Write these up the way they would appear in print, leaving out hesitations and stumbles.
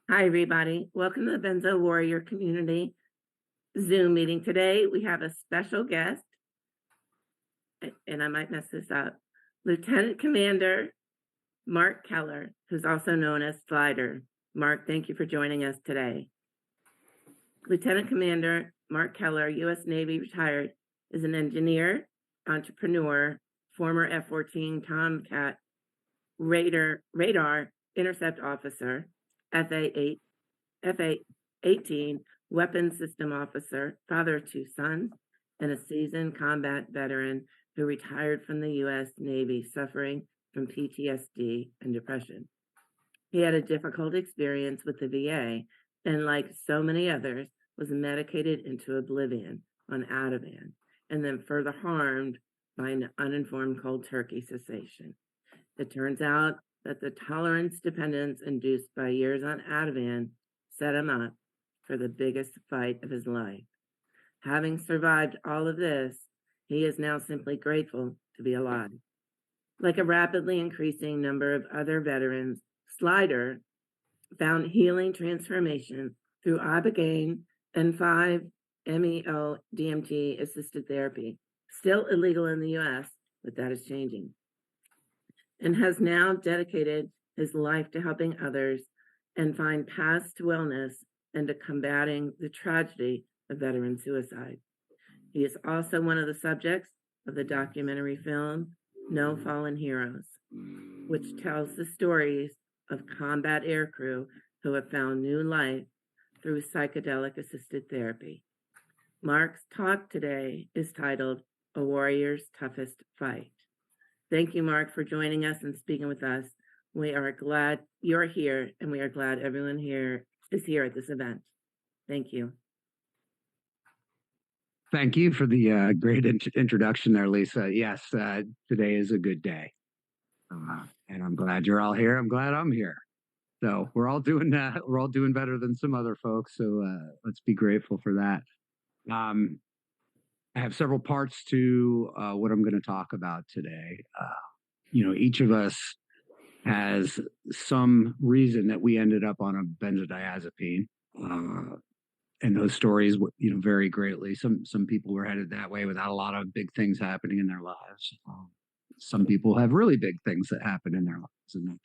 Hi, everybody. Welcome to the Benzo Warrior Community Zoom meeting. Today, we have a special guest, and I might mess this up, Lieutenant Commander Mark Keller, who's also known as Slider. Mark, thank you for joining us today. Lieutenant Commander Mark Keller, U.S. Navy retired, is an engineer, entrepreneur, former F-14 Tomcat radar intercept officer, FA-8 FA-18 weapons system officer, father of 2 sons, and a seasoned combat veteran who retired from the U.S. Navy suffering from PTSD and depression. He had a difficult experience with the VA and, like so many others, was medicated into oblivion on Ativan and then further harmed by an uninformed cold turkey cessation. It turns out that the tolerance dependence induced by years on Ativan set him up for the biggest fight of his life. Having survived all of this, he is now simply grateful to be alive. Like a rapidly increasing number of other veterans, Slider found healing transformation through Ibogaine and 5-MeO DMT assisted therapy, still illegal in the US, but that is changing, and has now dedicated his life to helping others and find paths to wellness and to combating the tragedy of veteran suicide. He is also one of the subjects of the documentary film No Fallen Heroes, which tells the stories of combat aircrew who have found new life through psychedelic-assisted therapy. Mark's talk today is titled A Warrior's Toughest Fight. Thank you, Mark, for joining us and speaking with us. We are glad you're here, and we are glad everyone here is here at this event. Thank you. Thank you for the great introduction there, Lisa. Yes, today is a good day. And I'm glad you're all here. I'm glad I'm here. So we're all doing better than some other folks. So let's be grateful for that. I have several parts to what I'm going to talk about today. Each of us has some reason that we ended up on a benzodiazepine. And those stories, vary greatly. Some people were headed that way without a lot of big things happening in their lives. Some people have really big things that happen in their lives, and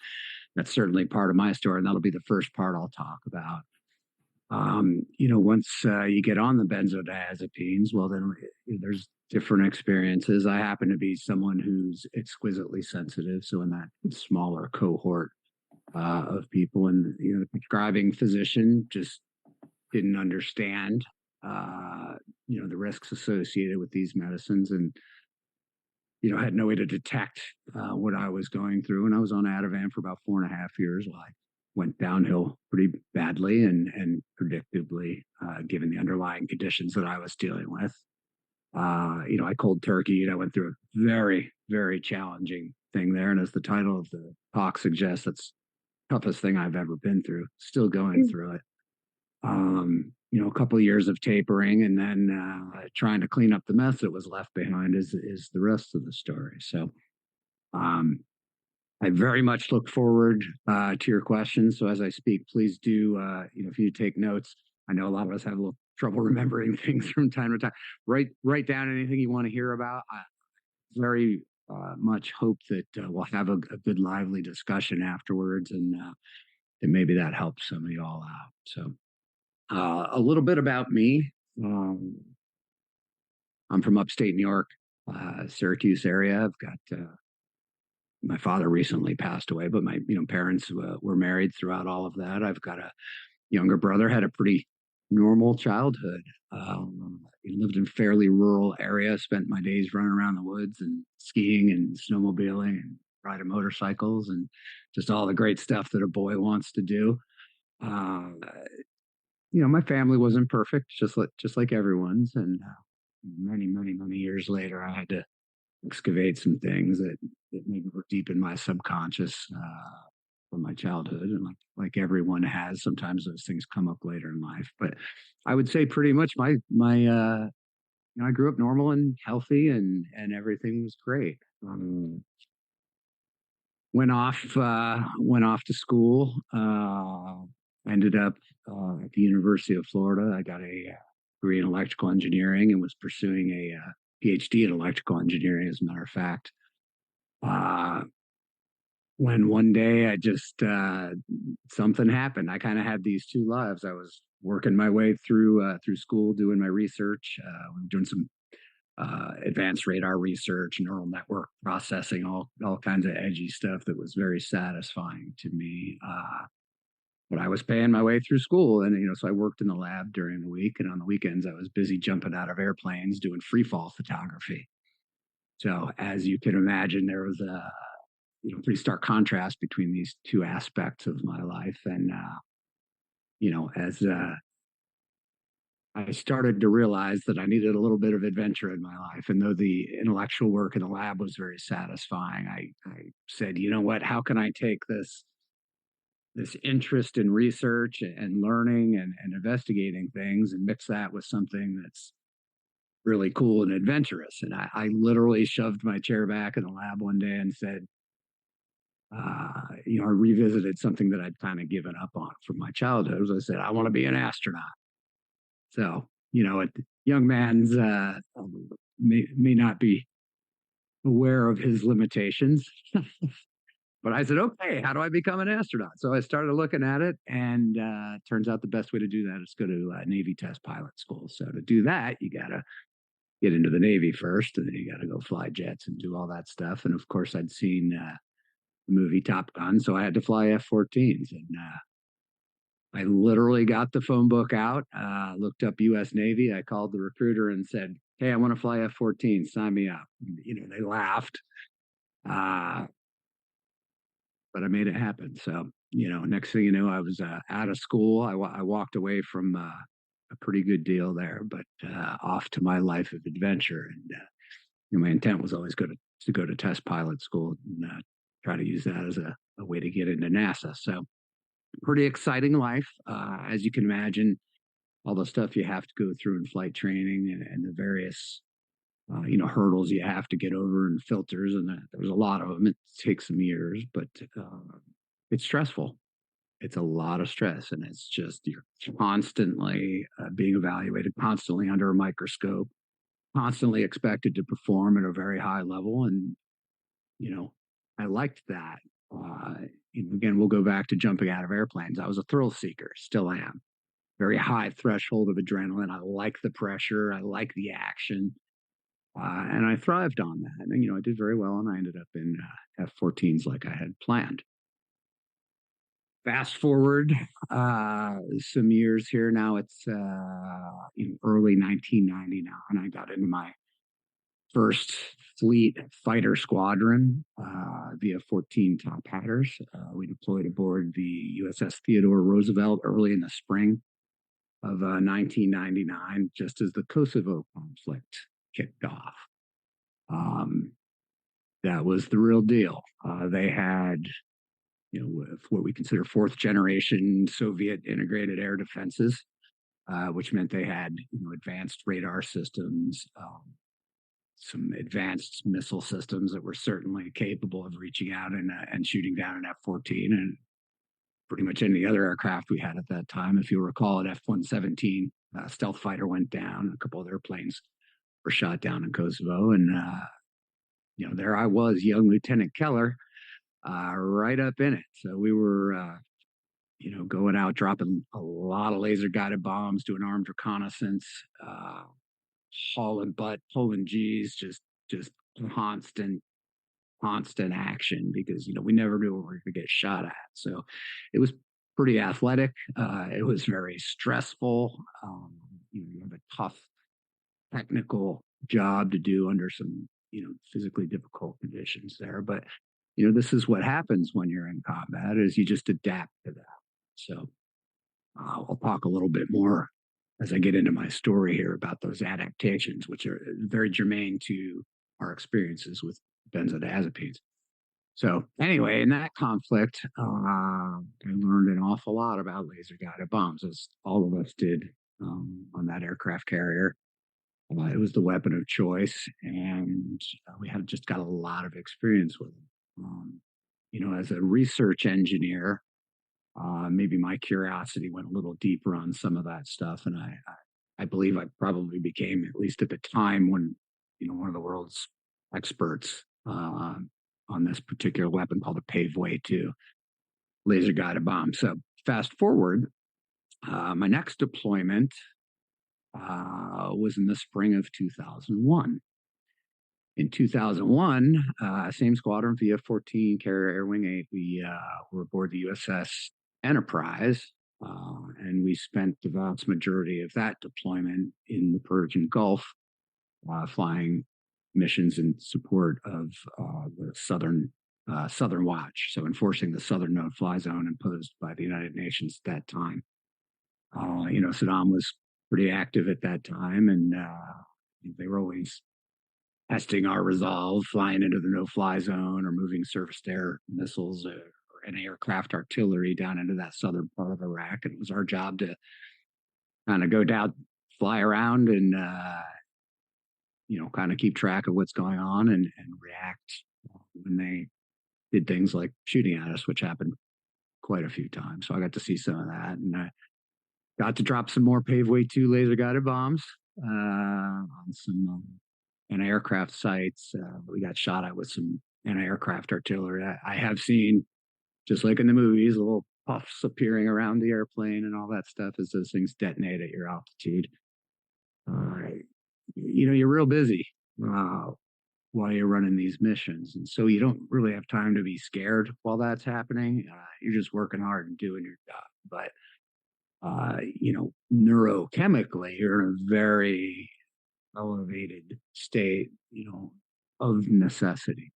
that's certainly part of my story. And that'll be the first part I'll talk about. Once you get on the benzodiazepines, well, then there's different experiences. I happen to be someone who's exquisitely sensitive, so in that smaller cohort of people, and the prescribing physician just didn't understand, the risks associated with these medicines, and had no way to detect what I was going through. And I was on Ativan for about 4.5 years while I went downhill pretty badly and predictably, given the underlying conditions that I was dealing with. I cold turkeyed. I went through a very, very challenging thing there. And as the title of the talk suggests, that's the toughest thing I've ever been through. Still going through it. A couple of years of tapering, and then trying to clean up the mess that was left behind is the rest of the story. So I very much look forward to your questions. So as I speak, please do, if you take notes. I know a lot of us have a little trouble remembering things from time to time. Write down anything you want to hear about. I very much hope that we'll have a good, lively discussion afterwards, and maybe that helps some of you all out. So a little bit about me. I'm from upstate New York, Syracuse area. I've got my father recently passed away, but my parents were married throughout all of that. I've got a younger brother, had a pretty normal childhood. Lived in a fairly rural area, spent my days running around the woods and skiing and snowmobiling and riding motorcycles and just all the great stuff that a boy wants to do. My family wasn't perfect, just like everyone's. And many, many, many years later, I had to excavate some things that maybe were deep in my subconscious from my childhood. And like everyone has, sometimes those things come up later in life. But I would say pretty much my I grew up normal and healthy, and everything was great. Went off to school ended up at the University of Florida. I got a degree in electrical engineering and was pursuing a PhD in electrical engineering, as a matter of fact. Uh, when one day I just something happened. I kind of had these two lives. I was working my way through school, doing my research, doing some advanced radar research, neural network processing, all kinds of edgy stuff that was very satisfying to me. But I was paying my way through school, and so I worked in the lab during the week, and on the weekends I was busy jumping out of airplanes doing free fall photography. So as you can imagine, there was a pretty stark contrast between these two aspects of my life, and as I started to realize that I needed a little bit of adventure in my life. And though the intellectual work in the lab was very satisfying, I said, you know what, how can I take this interest in research and learning and investigating things and mix that with something that's really cool and adventurous? And I literally shoved my chair back in the lab one day and said, I revisited something that I'd kind of given up on from my childhood. I said, I want to be an astronaut. So, a young man's may not be aware of his limitations. But I said, okay, how do I become an astronaut? So I started looking at it, and turns out the best way to do that is go to Navy test pilot school. So to do that, you got to get into the Navy first, and then you got to go fly jets and do all that stuff. And of course, I'd seen the movie Top Gun, so I had to fly F-14s. And I literally got the phone book out, looked up U.S. Navy. I called the recruiter and said, hey, I want to fly F-14, sign me up. They laughed, but I made it happen. So, next thing you know, I was out of school. I walked away from a pretty good deal there, but off to my life of adventure. And my intent was always to go to test pilot school and try to use that as a way to get into NASA. So, pretty exciting life. As you can imagine, all the stuff you have to go through in flight training and the various hurdles you have to get over and filters, and there's a lot of them. It takes some years, but it's stressful. It's a lot of stress, and it's just you're constantly being evaluated, constantly under a microscope, constantly expected to perform at a very high level. And I liked that. Again, we'll go back to jumping out of airplanes. I was a thrill seeker, still am. Very high threshold of adrenaline. I like the pressure. I like the action. And I thrived on that. And, I did very well, and I ended up in F-14s like I had planned. Fast forward some years here. Now it's early 1990 now, and I got into my first fleet fighter squadron via 14 Top Hatters. We deployed aboard the USS Theodore Roosevelt early in the spring of 1999, just as the Kosovo conflict kicked off. That was the real deal. They had, what we consider fourth generation Soviet integrated air defenses, which meant they had, advanced radar systems, some advanced missile systems that were certainly capable of reaching out and shooting down an F-14 and pretty much any other aircraft we had at that time. If you'll recall, an F-117 stealth fighter went down. A couple of airplanes were shot down in Kosovo, and there I was, young Lieutenant Keller, right up in it. So we were, going out, dropping a lot of laser guided bombs, doing armed reconnaissance, hauling butt, pulling G's, just constant action because we never knew where we were going to get shot at. So it was pretty athletic. It was very stressful. You have a tough technical job to do under some physically difficult conditions there, but this is what happens when you're in combat is you just adapt to that. So I'll talk a little bit more as I get into my story here about those adaptations, which are very germane to our experiences with benzodiazepines. So anyway, in that conflict, I learned an awful lot about laser guided bombs, as all of us did on that aircraft carrier. It was the weapon of choice, and we had just got a lot of experience with it. As a research engineer, maybe my curiosity went a little deeper on some of that stuff, and I believe I probably became, at least at the time, one of the world's experts on this particular weapon called a paveway to laser guided bomb. So fast forward, my next deployment was in the spring of 2001. In 2001, same squadron, VF-14 Carrier Air Wing 8, we were aboard the USS Enterprise, and we spent the vast majority of that deployment in the Persian Gulf, flying missions in support of the Southern Watch, so enforcing the Southern No-Fly Zone imposed by the United Nations at that time. Saddam was pretty active at that time, and they were always testing our resolve, flying into the no-fly zone or moving surface-to-air missiles or aircraft artillery down into that southern part of Iraq. And it was our job to kind of go down, fly around, and kind of keep track of what's going on and react when they did things like shooting at us, which happened quite a few times. So I got to see some of that, and I got to drop some more Paveway 2 laser guided bombs on some anti-aircraft sites. We got shot at with some anti-aircraft artillery. I have seen, just like in the movies, little puffs appearing around the airplane and all that stuff as those things detonate at your altitude. You're real busy while you're running these missions, and so you don't really have time to be scared while that's happening. You're just working hard and doing your job. But neurochemically, you're in a very elevated state, of necessity,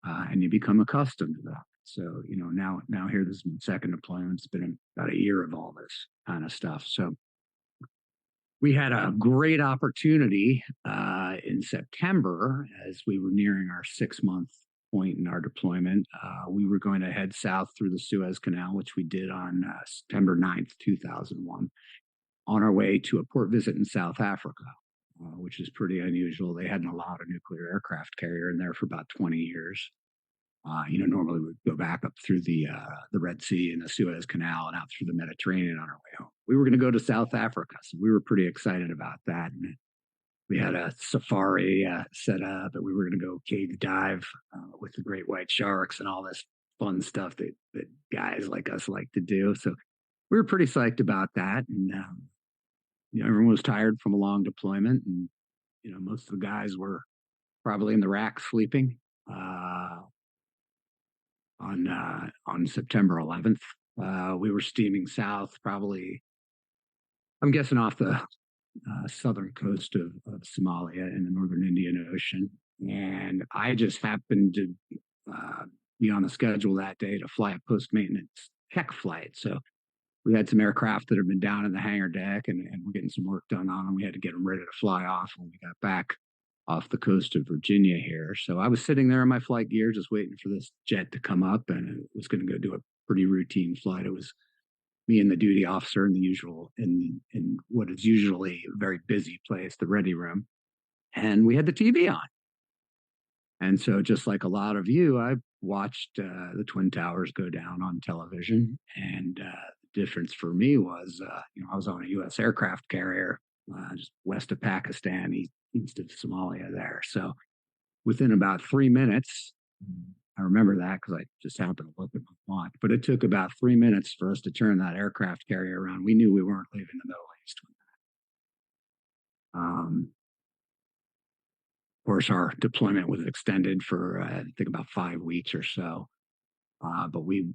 and you become accustomed to that. So, now here, this is my second deployment. It's been about a year of all this kind of stuff. So we had a great opportunity in September as we were nearing our 6-month point in our deployment. We were going to head south through the Suez Canal, which we did on September 9th, 2001, on our way to a port visit in South Africa, which is pretty unusual. They hadn't allowed a nuclear aircraft carrier in there for about 20 years. Normally we'd go back up through the Red Sea and the Suez Canal and out through the Mediterranean on our way home. We were going to go to South Africa, so we were pretty excited about that. And we had a safari set up, and we were going to go cave dive with the great white sharks and all this fun stuff that guys like us like to do. So we were pretty psyched about that. And everyone was tired from a long deployment, and most of the guys were probably in the rack sleeping. On September 11th, we were steaming south, probably, I'm guessing, off the southern coast of Somalia in the northern Indian Ocean. And I just happened to be on the schedule that day to fly a post-maintenance tech flight. So we had some aircraft that had been down in the hangar deck, and we're getting some work done on them. We had to get them ready to fly off when we got back off the coast of Virginia here. So I was sitting there in my flight gear just waiting for this jet to come up, and it was going to go do a pretty routine flight. It was me and the duty officer in the usual, in what is usually a very busy place, the ready room. And we had the TV on. And so, just like a lot of you, I watched the Twin Towers go down on television. And the difference for me was, I was on a U.S. aircraft carrier just west of Pakistan, east of Somalia there. So within about 3 minutes, I remember that because I just happened to look at my watch, but it took about 3 minutes for us to turn that aircraft carrier around. We knew we weren't leaving the Middle East with that. Of course, our deployment was extended for, I think, about 5 weeks or so. But we,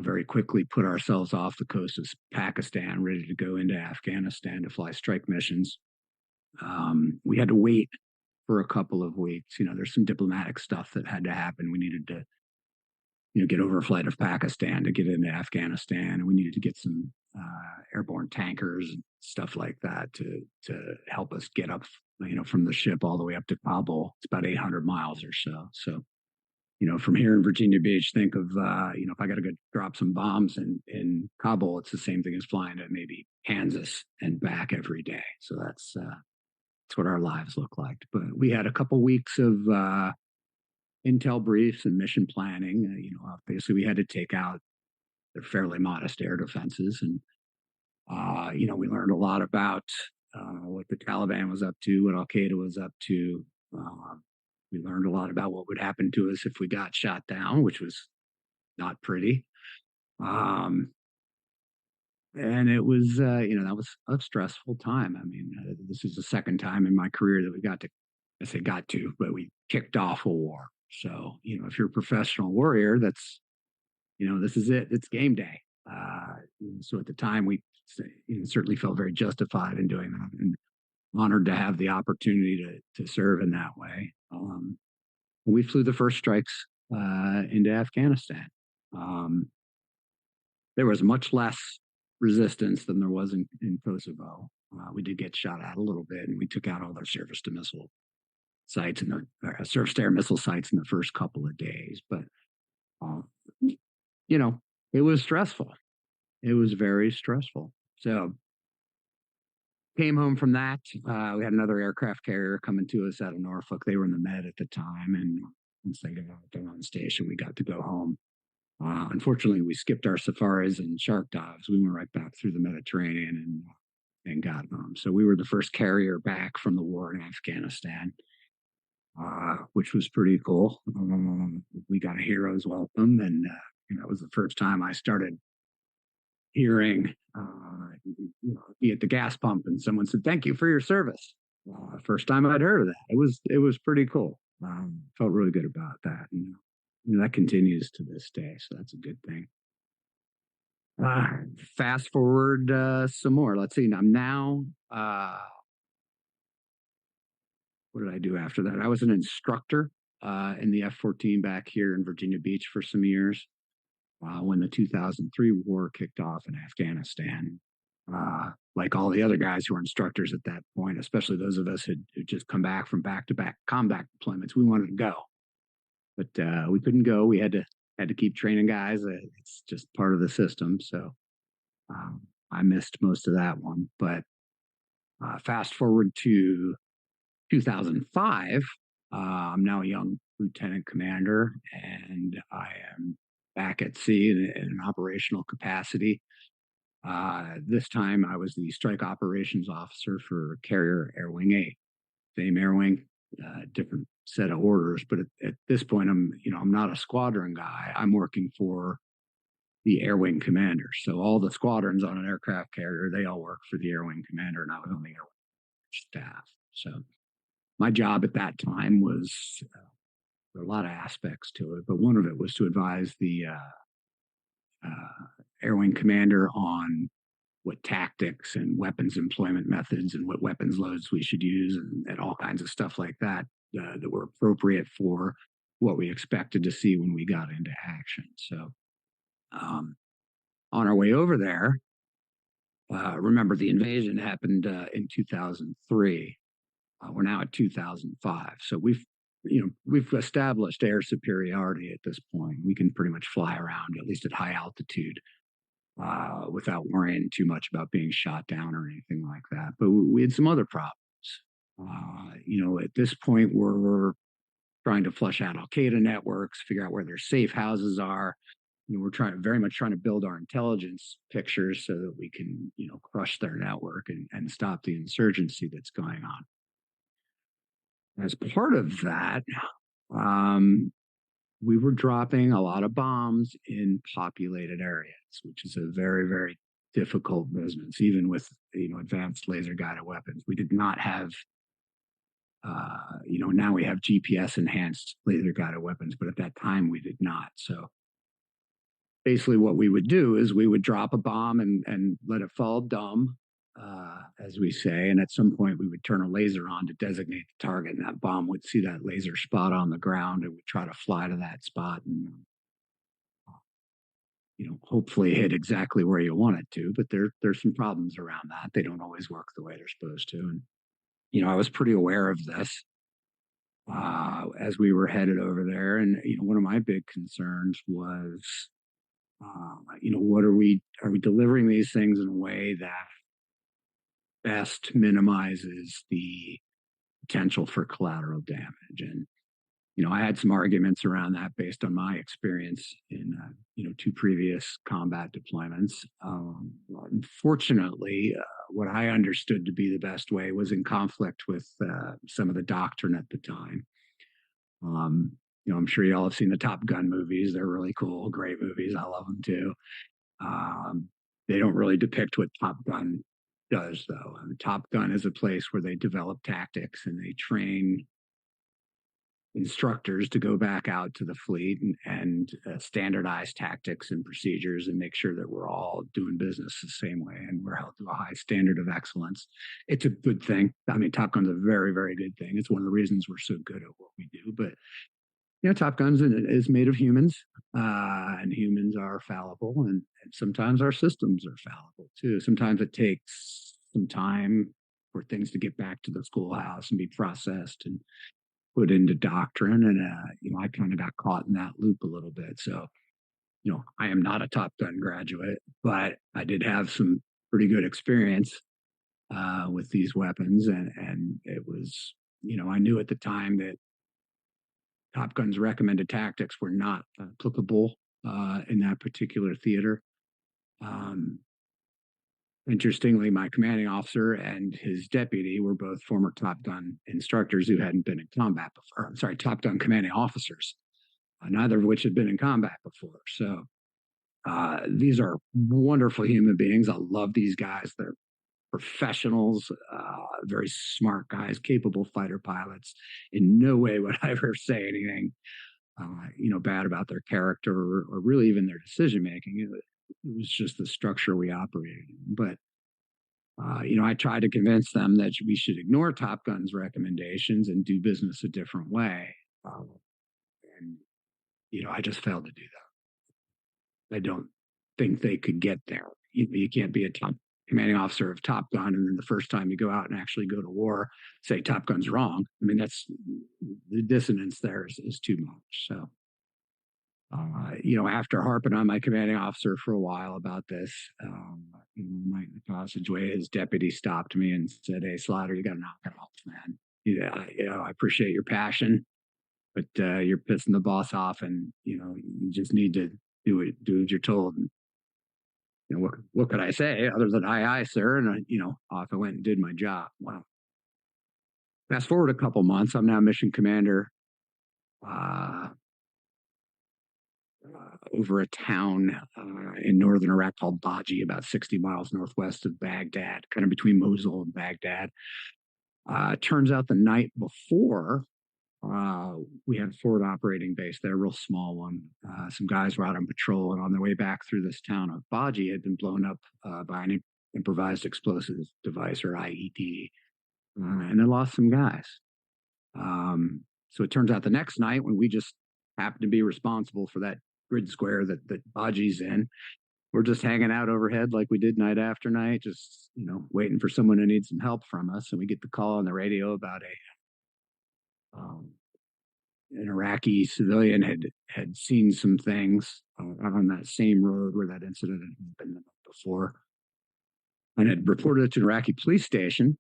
very quickly put ourselves off the coast of Pakistan, ready to go into Afghanistan to fly strike missions. We had to wait for a couple of weeks. There's some diplomatic stuff that had to happen. We needed to, get over a flight of Pakistan to get into Afghanistan, and we needed to get some airborne tankers and stuff like that to help us get up, from the ship all the way up to Kabul. It's about 800 miles or so. So, from here in Virginia Beach, think of, if I got to go drop some bombs in Kabul, it's the same thing as flying to maybe Kansas and back every day. So that's what our lives look like. But we had a couple weeks of intel briefs and mission planning. Obviously we had to take out they're fairly modest air defenses. And, we learned a lot about what the Taliban was up to, what Al Qaeda was up to. Uh, we learned a lot about what would happen to us if we got shot down, which was not pretty. Um, and it was, that was a stressful time. I mean, this is the second time in my career that we got to, I say got to, but we kicked off a war. So, if you're a professional warrior, that's, this is it. It's game day. So at the time, we certainly felt very justified in doing that and honored to have the opportunity to serve in that way. We flew the first strikes into Afghanistan. Um, there was much less resistance than there was in Kosovo. We did get shot at a little bit, and we took out all their surface to missile sites and the surface to air missile sites in the first couple of days. But uh, it was stressful. It was very stressful. So came home from that. We had another aircraft carrier coming to us out of Norfolk. They were in the Med at the time, and once they got on station, we got to go home. Unfortunately, we skipped our safaris and shark dives. We went right back through the Mediterranean and got home. So we were the first carrier back from the war in Afghanistan, which was pretty cool. We got a hero's welcome, and that was the first time I started hearing, be at the gas pump, and someone said, "Thank you for your service." First time I'd heard of that. It was pretty cool. Felt really good about that, and that continues to this day. So that's a good thing. Fast forward some more. Let's see. I'm now. What did I do after that? I was an instructor in the F-14 back here in Virginia Beach for some years. When the 2003 war kicked off in Afghanistan. Like all the other guys who were instructors at that point, especially those of us who'd just come back from back-to-back combat deployments, we wanted to go, but we couldn't go. We had to keep training guys. It's just part of the system. So I missed most of that one. But fast forward to 2005, I'm now a young lieutenant commander, and I am back at sea in an operational capacity. This time I was the strike operations officer for Carrier Air Wing 8. Same Air Wing, different set of orders. But at this point, I'm not a squadron guy. I'm working for the Air Wing commander. So all the squadrons on an aircraft carrier, they all work for the Air Wing commander, and I was on the Air Wing staff. So my job at that time was there were a lot of aspects to it, but one of it was to advise the Air Wing commander on what tactics and weapons employment methods and what weapons loads we should use and all kinds of stuff like that that were appropriate for what we expected to see when we got into action. So on our way over there, remember the invasion happened in 2003. We're now at 2005. So we've established air superiority at this point. We can pretty much fly around, at least at high altitude, without worrying too much about being shot down or anything like that. But we had some other problems. At this point, we're trying to flush out Al Qaeda networks, figure out where their safe houses are. We're very much trying to build our intelligence pictures so that we can, crush their network and stop the insurgency that's going on. As part of that, we were dropping a lot of bombs in populated areas, which is a very, very difficult business, even with advanced laser guided weapons. We did not have, now we have GPS enhanced laser guided weapons, but at that time we did not. So basically, what we would do is we would drop a bomb and let it fall dumb, as we say, and at some point we would turn a laser on to designate the target, and that bomb would see that laser spot on the ground and would try to fly to that spot and hopefully hit exactly where you want it to. But there's some problems around that. They don't always work the way they're supposed to. And I was pretty aware of this as we were headed over there. And one of my big concerns was, what are we delivering these things in a way that best minimizes the potential for collateral damage? And I had some arguments around that based on my experience in, 2 previous combat deployments. Unfortunately, what I understood to be the best way was in conflict with some of the doctrine at the time. Um, I'm sure you all have seen the Top Gun movies. They're really cool, great movies. I love them too. Um, they don't really depict what Top Gun does, though. Top Gun is a place where they develop tactics and they train instructors to go back out to the fleet and standardize tactics and procedures and make sure that we're all doing business the same way and we're held to a high standard of excellence. It's a good thing. I mean, Top Gun's a very, very good thing. It's one of the reasons we're so good at what we do. But Top Gun is made of humans, and humans are fallible, and sometimes our systems are fallible too. Sometimes it takes some time for things to get back to the schoolhouse and be processed and put into doctrine. And, I kind of got caught in that loop a little bit. So, I am not a Top Gun graduate, but I did have some pretty good experience with these weapons. And it was, I knew at the time that Top Gun's recommended tactics were not applicable in that particular theater. Um, Interestingly, my commanding officer and his deputy were both former Top Gun instructors who hadn't been in combat before. I'm sorry, Top Gun commanding officers, neither of which had been in combat before. So these are wonderful human beings. I love these guys. They're professionals, very smart guys, capable fighter pilots. In no way would I ever say anything, bad about their character or really even their decision making. It was just the structure we operated in. But I tried to convince them that we should ignore Top Gun's recommendations and do business a different way. And I just failed to do that. I don't think they could get there. You can't be a top commanding officer of Top Gun, and then the first time you go out and actually go to war, say Top Gun's wrong. I mean, that's the dissonance there is too much. So, after harping on my commanding officer for a while about this, in the passageway, his deputy stopped me and said, "Hey, Slaughter, you got to knock it off, man. Yeah, I appreciate your passion, but you're pissing the boss off, and you just need to do what you're told." And, what could I say other than aye, aye, sir? And off I went and did my job. Wow. Fast forward a couple months, I'm now mission commander uh, over a town in northern Iraq called Baji, about 60 miles northwest of Baghdad, kind of between Mosul and Baghdad. Turns out the night before, we had a forward operating base there, a real small one. Some guys were out on patrol, and on their way back through this town of Baji had been blown up by an improvised explosive device, or IED, and they lost some guys. So it turns out the next night, when we just happened to be responsible for that grid square that Baji's in, we're just hanging out overhead like we did night after night, just waiting for someone who needs some help from us. And we get the call on the radio about an Iraqi civilian had seen some things on that same road where that incident had been before, and had reported it to an Iraqi police station.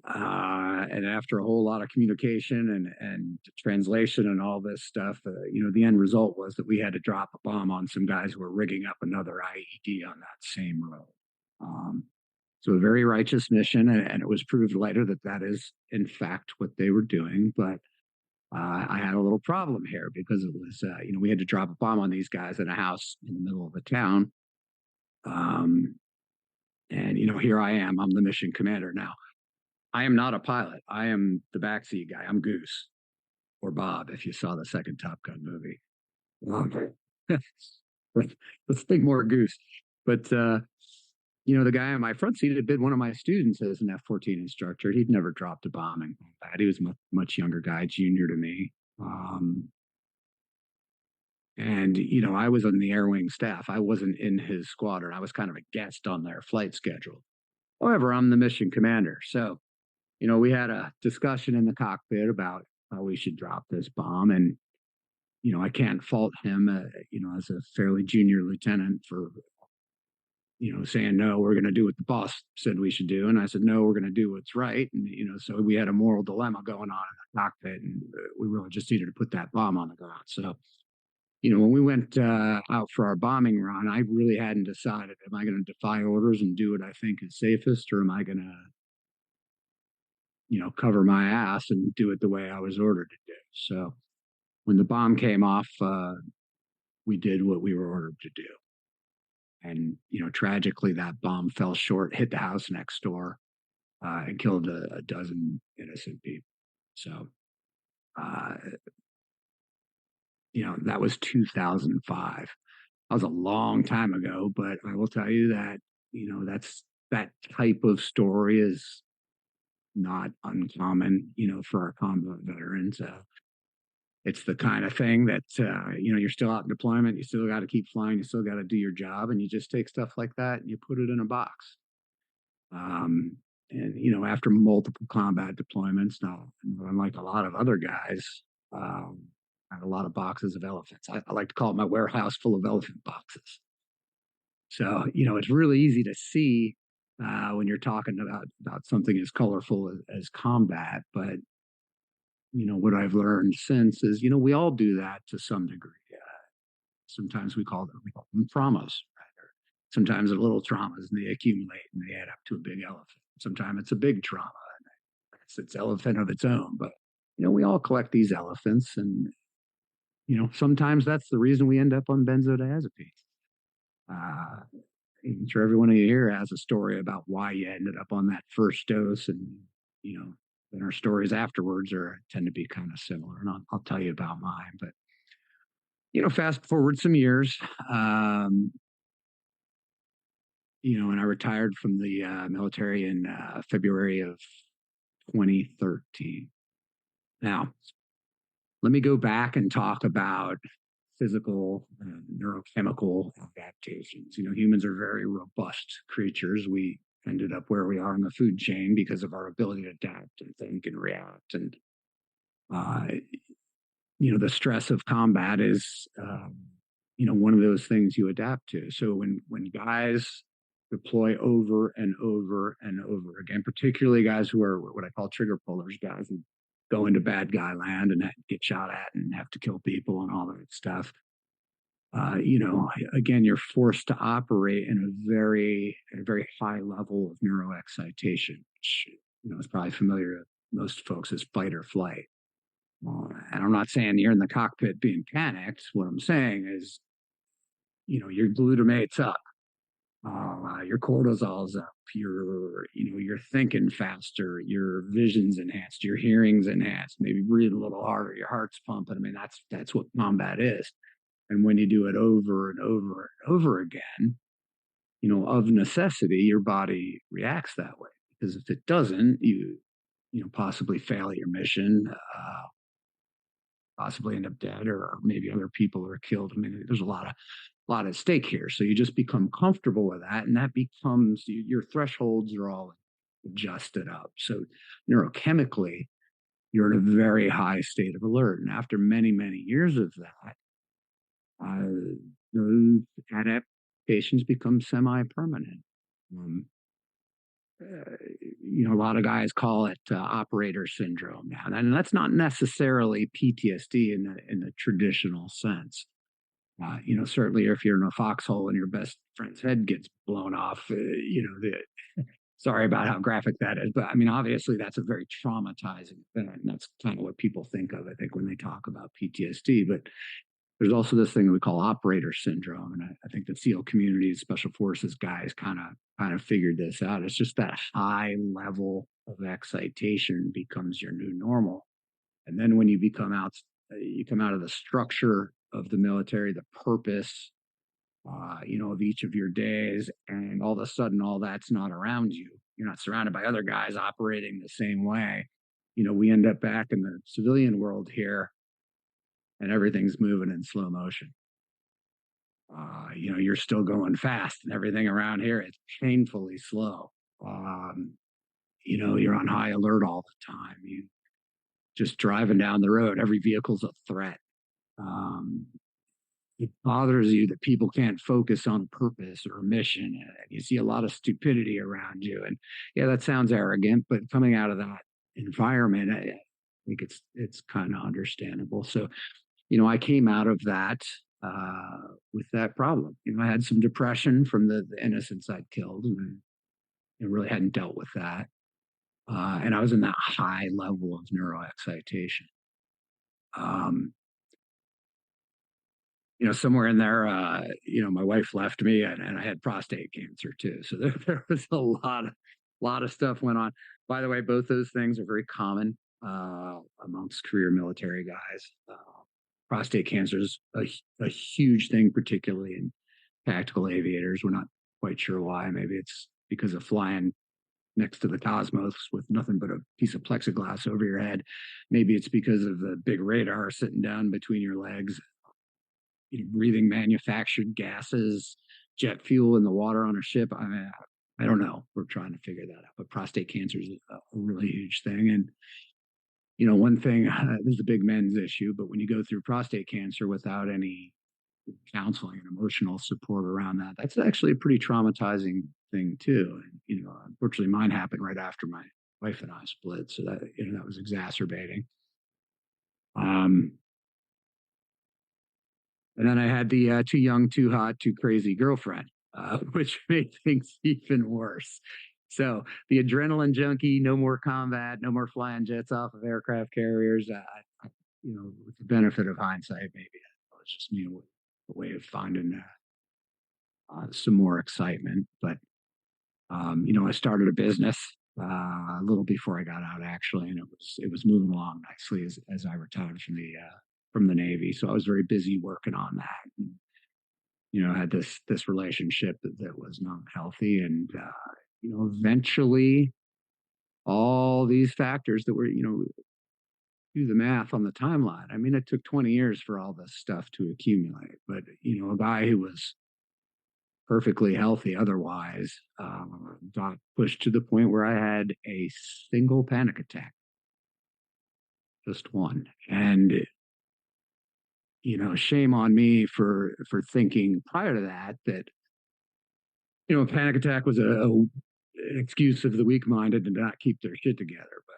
And after a whole lot of communication and translation and all this stuff, the end result was that we had to drop a bomb on some guys who were rigging up another IED on that same road. So a very righteous mission, and it was proved later that that is, in fact, what they were doing. But I had a little problem here because it was, we had to drop a bomb on these guys in a house in the middle of the town. And, here I am. I'm the mission commander. Now, I am not a pilot. I am the backseat guy. I'm Goose, or Bob, if you saw the second Top Gun movie. Let's think more Goose. But, the guy on my front seat had been one of my students as an F-14 instructor. He'd never dropped a bomb in combat. He was a much younger guy, junior to me. And, I was on the Air Wing staff. I wasn't in his squadron. I was kind of a guest on their flight schedule. However, I'm the mission commander. So, we had a discussion in the cockpit about how we should drop this bomb. And, I can't fault him, as a fairly junior lieutenant for, saying, no, we're going to do what the boss said we should do. And I said, no, we're going to do what's right. And, so we had a moral dilemma going on in the cockpit, and we really just needed to put that bomb on the ground. So, when we went out for our bombing run, I really hadn't decided, am I going to defy orders and do what I think is safest, or am I going to, cover my ass and do it the way I was ordered to do? So when the bomb came off, we did what we were ordered to do. And, tragically, that bomb fell short, hit the house next door, and killed a dozen innocent people. So, uh, that was 2005. That was a long time ago, but I will tell you that, that type of story is not uncommon, for our combat veterans. It's the kind of thing that, you're still out in deployment, you still got to keep flying, you still got to do your job, and you just take stuff like that and you put it in a box. And, after multiple combat deployments, now, unlike a lot of other guys, I had a lot of boxes of elephants. I like to call it my warehouse full of elephant boxes. So, it's really easy to see when you're talking about something as colorful as combat, but what I've learned since is, we all do that to some degree. Sometimes we call them traumas, right? Or sometimes they're little traumas and they accumulate and they add up to a big elephant. Sometimes it's a big trauma and it's its elephant of its own. But, we all collect these elephants, and, sometimes that's the reason we end up on benzodiazepines. I'm sure everyone here has a story about why you ended up on that first dose, and, then our stories afterwards tend to be kind of similar, and I'll tell you about mine. But, fast forward some years, and I retired from the military in February of 2013. Now, let me go back and talk about physical neurochemical adaptations. Humans are very robust creatures. We ended up where we are in the food chain because of our ability to adapt and think and react. And, uh, the stress of combat is, one of those things you adapt to. So when guys deploy over and over and over again, particularly guys who are what I call trigger pullers, guys who go into bad guy land and get shot at and have to kill people and all that stuff. Again, you're forced to operate in a very high level of neuroexcitation, which, is probably familiar to most folks as fight or flight. And I'm not saying you're in the cockpit being panicked. What I'm saying is, your glutamate's up, your cortisol's up, you're thinking faster, your vision's enhanced, your hearing's enhanced, maybe breathe a little harder, your heart's pumping. I mean, that's what combat is. And when you do it over and over and over again, of necessity, your body reacts that way. Because if it doesn't, you possibly fail at your mission, possibly end up dead, or maybe other people are killed. I mean, there's a lot at stake here. So you just become comfortable with that, and that becomes your thresholds are all adjusted up. So neurochemically, you're in a very high state of alert. And after many, many years of that, those adaptations become semi-permanent. Um, a lot of guys call it operator syndrome now, and that's not necessarily PTSD in the traditional sense. Certainly if you're in a foxhole and your best friend's head gets blown off, sorry about how graphic that is, but I mean, obviously that's a very traumatizing event, and that's kind of what people think of, I think, when they talk about PTSD. But there's also this thing that we call operator syndrome, and I think the SEAL community, special forces guys, kind of figured this out. It's just that high level of excitation becomes your new normal, and then when you come out of the structure of the military, the purpose, of each of your days, and all of a sudden, all that's not around you. You're not surrounded by other guys operating the same way. We end up back in the civilian world here, and everything's moving in slow motion. You're still going fast, and everything around here is painfully slow. You're on high alert all the time. You just driving down the road, every vehicle's a threat. Um, it bothers you that people can't focus on purpose or a mission. And you see a lot of stupidity around you. And yeah, that sounds arrogant, but coming out of that environment, I think it's kind of understandable. So, I came out of that with that problem. I had some depression from the innocents I'd killed, and I really hadn't dealt with that. And I was in that high level of neuroexcitation. Um, somewhere in there, my wife left me, and I had prostate cancer too. So there was a lot of stuff went on. By the way, both those things are very common amongst career military guys. Prostate cancer is a huge thing, particularly in tactical aviators. We're not quite sure why. Maybe it's because of flying next to the cosmos with nothing but a piece of plexiglass over your head. Maybe it's because of the big radar sitting down between your legs, breathing manufactured gases, jet fuel in the water on a ship. I mean, I don't know. We're trying to figure that out. But prostate cancer is a really huge thing. And, one thing, this is a big men's issue, but when you go through prostate cancer without any counseling and emotional support around that, that's actually a pretty traumatizing thing too. And, unfortunately mine happened right after my wife and I split. So that was exacerbating. Um, And then I had the too young, too hot, too crazy girlfriend, which made things even worse. So the adrenaline junkie, no more combat, no more flying jets off of aircraft carriers. With the benefit of hindsight, maybe it was just a way of finding some more excitement. But I started a business a little before I got out, actually, and it was moving along nicely as I retired from the Navy. So I was very busy working on that. And, had this relationship that was not healthy, and eventually all these factors that were, do the math on the timeline. I mean, it took 20 years for all this stuff to accumulate, but a guy who was perfectly healthy otherwise got pushed to the point where I had a single panic attack, just one. And shame on me for thinking prior to that a panic attack was an excuse of the weak-minded to not keep their shit together. But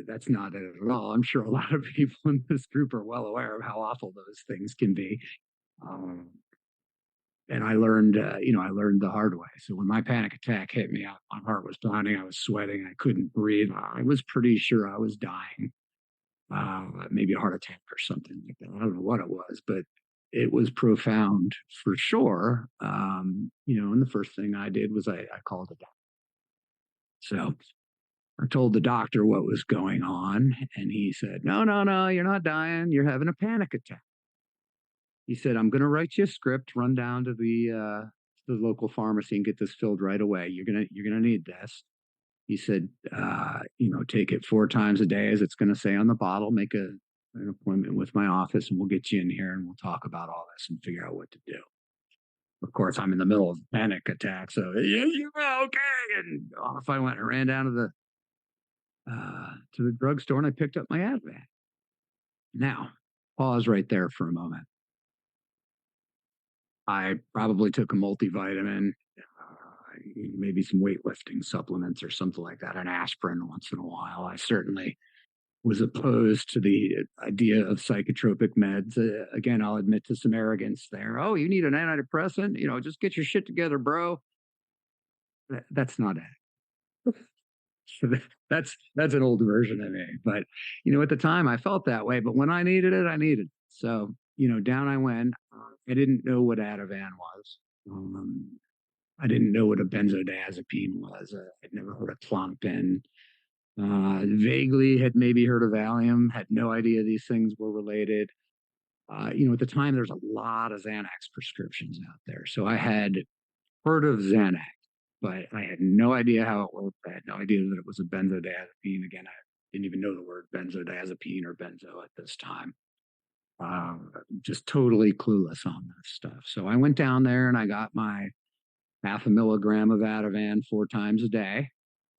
that's not it at all. I'm sure a lot of people in this group are well aware of how awful those things can be. And I learned the hard way. So when my panic attack hit me, my heart was pounding, I was sweating, I couldn't breathe. I was pretty sure I was dying, maybe a heart attack or something like that. I don't know what it was, but it was profound for sure. And the first thing I did was I called a doctor. So I told the doctor what was going on, and he said, "No, no, no, you're not dying. You're having a panic attack." He said, "I'm going to write you a script. Run down to the local pharmacy and get this filled right away. You're gonna need this." He said, "Take it 4 times a day, as it's going to say on the bottle. Make an appointment with my office, and we'll get you in here, and we'll talk about all this and figure out what to do." Of course, I'm in the middle of a panic attack, so yeah, you're okay. And off I went. I ran down to the drugstore, and I picked up my Ativan. Now, pause right there for a moment. I probably took a multivitamin, maybe some weightlifting supplements or something like that, an aspirin once in a while. I certainly was opposed to the idea of psychotropic meds. Again, I'll admit to some arrogance there. Oh, you need an antidepressant? Just get your shit together, bro. That's not it. So that's an old version of me. But at the time I felt that way. But when I needed it, I needed it. So down I went. I didn't know what Ativan was. I didn't know what a benzodiazepine was. I'd never heard of Klonopin. Vaguely had maybe heard of Valium. Had no idea these things were related. At the time, there's a lot of Xanax prescriptions out there. So I had heard of Xanax, but I had no idea how it worked. I had no idea that it was a benzodiazepine. Again, I didn't even know the word benzodiazepine or benzo at this time. Just totally clueless on this stuff. So I went down there and I got my half a milligram of Ativan 4 times a day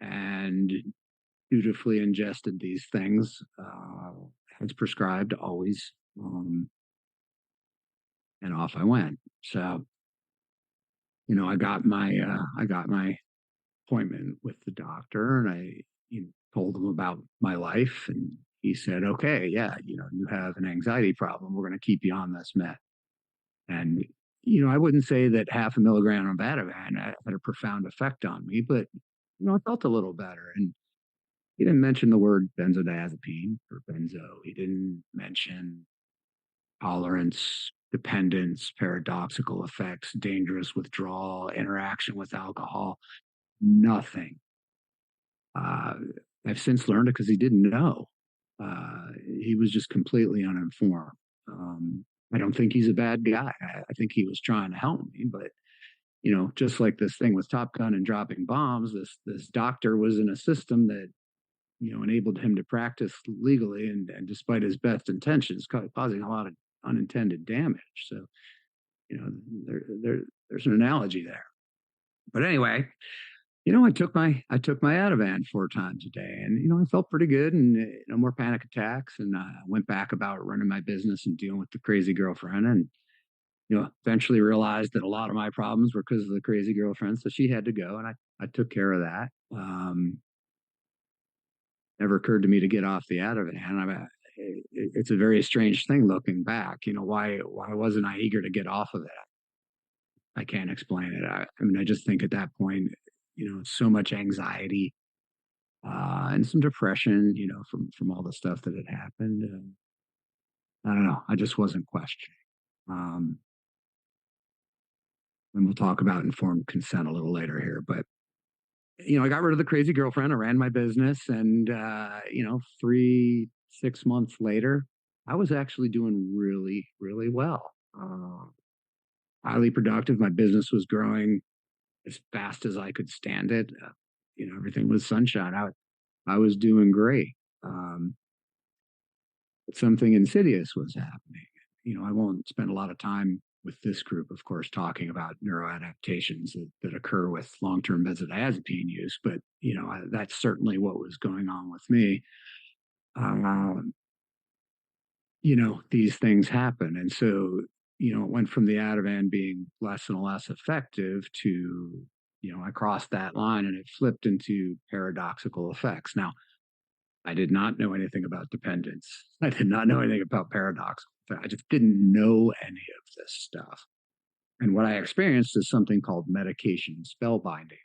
and dutifully ingested these things as prescribed always. and off I went. So, I got my appointment with the doctor, and told him about my life, and he said, "Okay, yeah, you have an anxiety problem. We're going to keep you on this med." And I wouldn't say that half a milligram of Ativan had a profound effect on me, but I felt a little better. And he didn't mention the word benzodiazepine or benzo. He didn't mention tolerance, dependence, paradoxical effects, dangerous withdrawal, interaction with alcohol. Nothing. Uh, I've since learned it because he didn't know. He was just completely uninformed. I don't think he's a bad guy. I think he was trying to help me, but just like this thing with Top Gun and dropping bombs, this doctor was in a system that enabled him to practice legally, and despite his best intentions, causing a lot of unintended damage. So you know, there's an analogy there. But anyway, I took my Ativan 4 times a day, and I felt pretty good, and no more panic attacks. And I went back about running my business and dealing with the crazy girlfriend, and eventually realized that a lot of my problems were because of the crazy girlfriend, so she had to go, and I took care of that. Never occurred to me to get off the Ativan. It's a very strange thing looking back. Why wasn't I eager to get off of it? I can't explain it. I mean, I just think at that point, so much anxiety and some depression, from all the stuff that had happened. I don't know. I just wasn't questioning. Um, and we'll talk about informed consent a little later here. But I got rid of the crazy girlfriend. I ran my business, and 6 months later, I was actually doing really, really well. Highly productive. My business was growing as fast as I could stand it. Everything was sunshine. I was doing great. Um, but something insidious was happening. I won't spend a lot of time with this group, of course, talking about neuroadaptations that occur with long-term benzodiazepine use, but that's certainly what was going on with me. Um, these things happen, and so it went from the Ativan being less and less effective to I crossed that line, and it flipped into paradoxical effects. Now, I did not know anything about dependence. I did not know anything about paradox. I just didn't know any of this stuff. And what I experienced is something called medication spellbinding.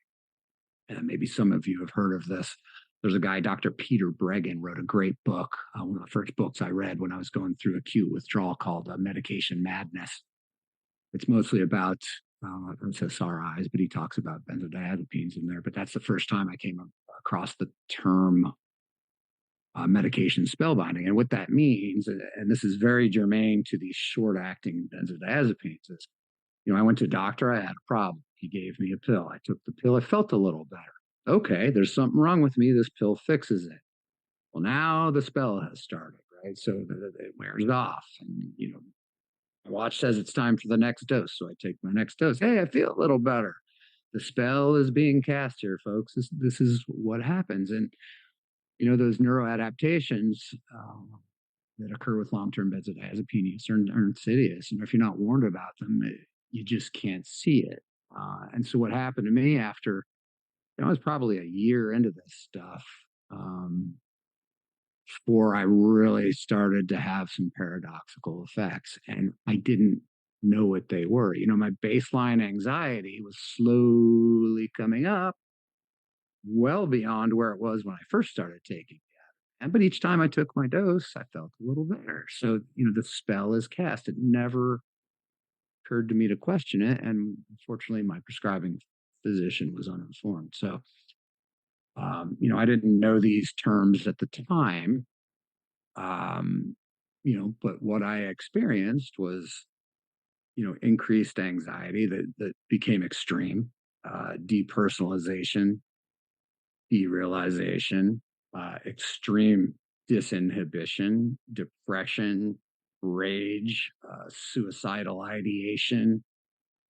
And maybe some of you have heard of this. There's a guy, Dr. Peter Breggin, wrote a great book, one of the first books I read when I was going through acute withdrawal, called Medication Madness. It's mostly about SSRIs, but he talks about benzodiazepines in there. But that's the first time I came across the term medication spellbinding. And what that means, and this is very germane to these short acting benzodiazepines, is I went to a doctor, I had a problem. He gave me a pill. I took the pill, I felt a little better. Okay, there's something wrong with me. This pill fixes it. Well, now the spell has started, right? So it wears off. And, my watch says it's time for the next dose. So I take my next dose. Hey, I feel a little better. The spell is being cast here, folks. This is what happens. And those neuroadaptations that occur with long-term benzodiazepine use are insidious, and if you're not warned about them, you just can't see it. And so, what happened to me after I was probably a year into this stuff, before I really started to have some paradoxical effects, and I didn't know what they were. My baseline anxiety was slowly coming up, well beyond where it was when I first started taking. But each time I took my dose, I felt a little better. So, the spell is cast. It never occurred to me to question it. And unfortunately, my prescribing physician was uninformed. So, I didn't know these terms at the time. Um, but what I experienced was, increased anxiety that became extreme, depersonalization, derealization, extreme disinhibition, depression, rage, suicidal ideation,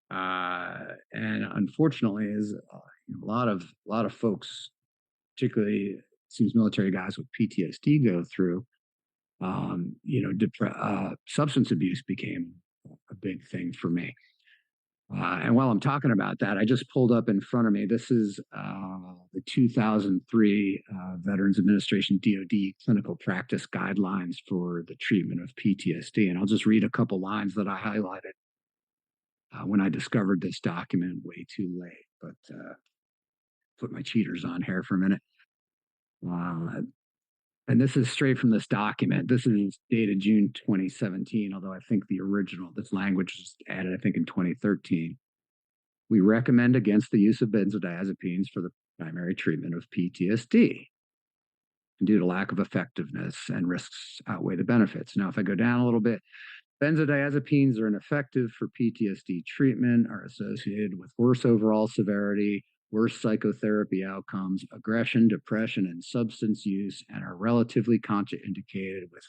and unfortunately, is a lot of folks, particularly it seems military guys with PTSD, go through. Substance abuse became a big thing for me. And while I'm talking about that, I just pulled up in front of me. This is the 2003 Veterans Administration DoD clinical practice guidelines for the treatment of PTSD. And I'll just read a couple lines that I highlighted when I discovered this document way too late. But put my cheaters on here for a minute. And this is straight from this document. This is dated June 2017, although I think the original, this language was added, I think, in 2013. We recommend against the use of benzodiazepines for the primary treatment of PTSD. Due to lack of effectiveness and risks outweigh the benefits. Now, if I go down a little bit, benzodiazepines are ineffective for PTSD treatment, are associated with worse overall severity, worse psychotherapy outcomes, aggression, depression, and substance use, and are relatively contraindicated with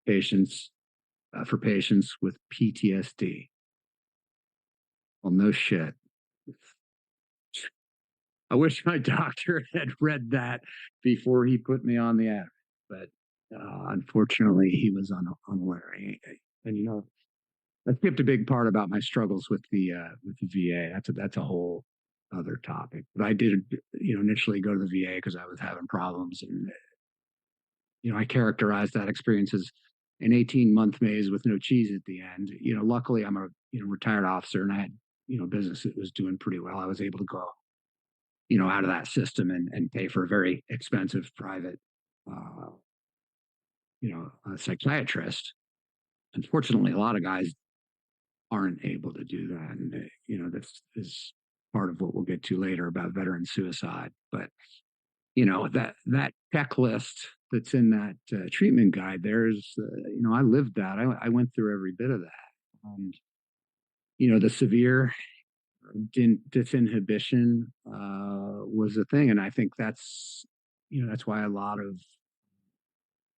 patients for patients with PTSD. Well, no shit. I wish my doctor had read that before he put me on the Ativan, but unfortunately, he was unaware. And you know, I skipped a big part about my struggles with the VA. That's a whole other topic. But I did, initially go to the VA because I was having problems, and I characterized that experience as an 18-month maze with no cheese at the end. Luckily, I'm a retired officer, and I had business that was doing pretty well. I was able to go out of that system and pay for a very expensive private, a psychiatrist. Unfortunately, a lot of guys aren't able to do that. And, this is part of what we'll get to later about veteran suicide. But, that checklist that's in that treatment guide, there's, I lived that. I went through every bit of that. And, the severe disinhibition was a thing. And I think that's why a lot of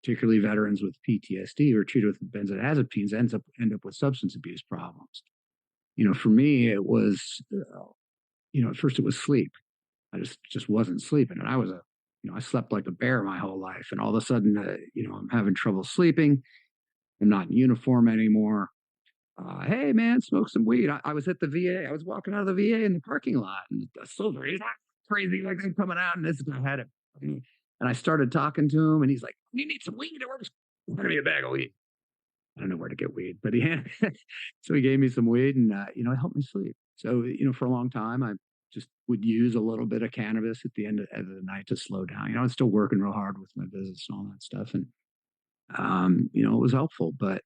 particularly veterans with PTSD who are treated with benzodiazepines end up with substance abuse problems. For me, it was, at first it was sleep. I just wasn't sleeping. And I was I slept like a bear my whole life. And all of a sudden, I'm having trouble sleeping. I'm not in uniform anymore. Hey man, smoke some weed. I was at the VA. I was walking out of the VA in the parking lot, and a soldier, he's like crazy, like he's coming out, and this guy had it. And I started talking to him, and he's like, "You need some weed? Or give me a bag of weed." I don't know where to get weed, but he had, so he gave me some weed, and it helped me sleep. So for a long time, I just would use a little bit of cannabis at the end of the night to slow down. I was still working real hard with my business and all that stuff, and it was helpful, but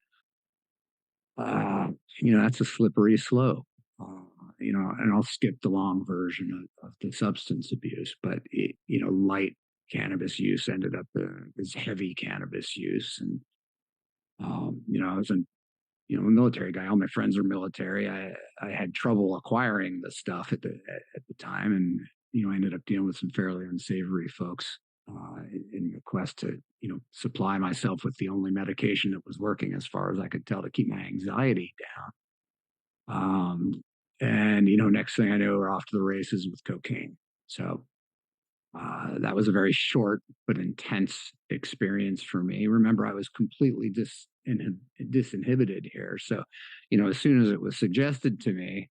uh, that's a slippery slope. And I'll skip the long version of the substance abuse, but light cannabis use ended up as heavy cannabis use, and I was a military guy. All my friends are military. I had trouble acquiring the stuff at the time, and I ended up dealing with some fairly unsavory folks in the quest to supply myself with the only medication that was working, as far as I could tell, to keep my anxiety down. And next thing I know, we're off to the races with cocaine. So that was a very short but intense experience for me. Remember, I was completely disinhibited here. So, as soon as it was suggested to me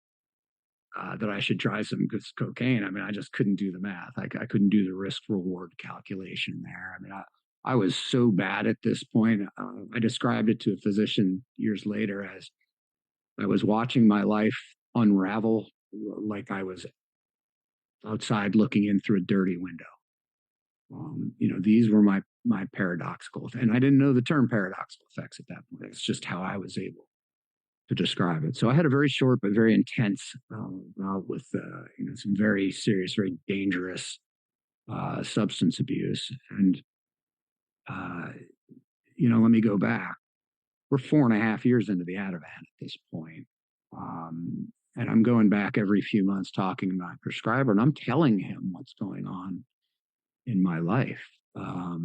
that I should try some cocaine, I mean, I just couldn't do the math. I couldn't do the risk reward calculation there. I mean, I was so bad at this point. I described it to a physician years later as I was watching my life unravel, like I was outside looking in through a dirty window. These were my paradoxical, and I didn't know the term paradoxical effects at that point. It's just how I was able to describe it. So I had a very short but very intense bout with some very serious, very dangerous substance abuse. And let me go back. We're 4.5 years into the Ativan at this point. And I'm going back every few months talking to my prescriber, and I'm telling him what's going on in my life. I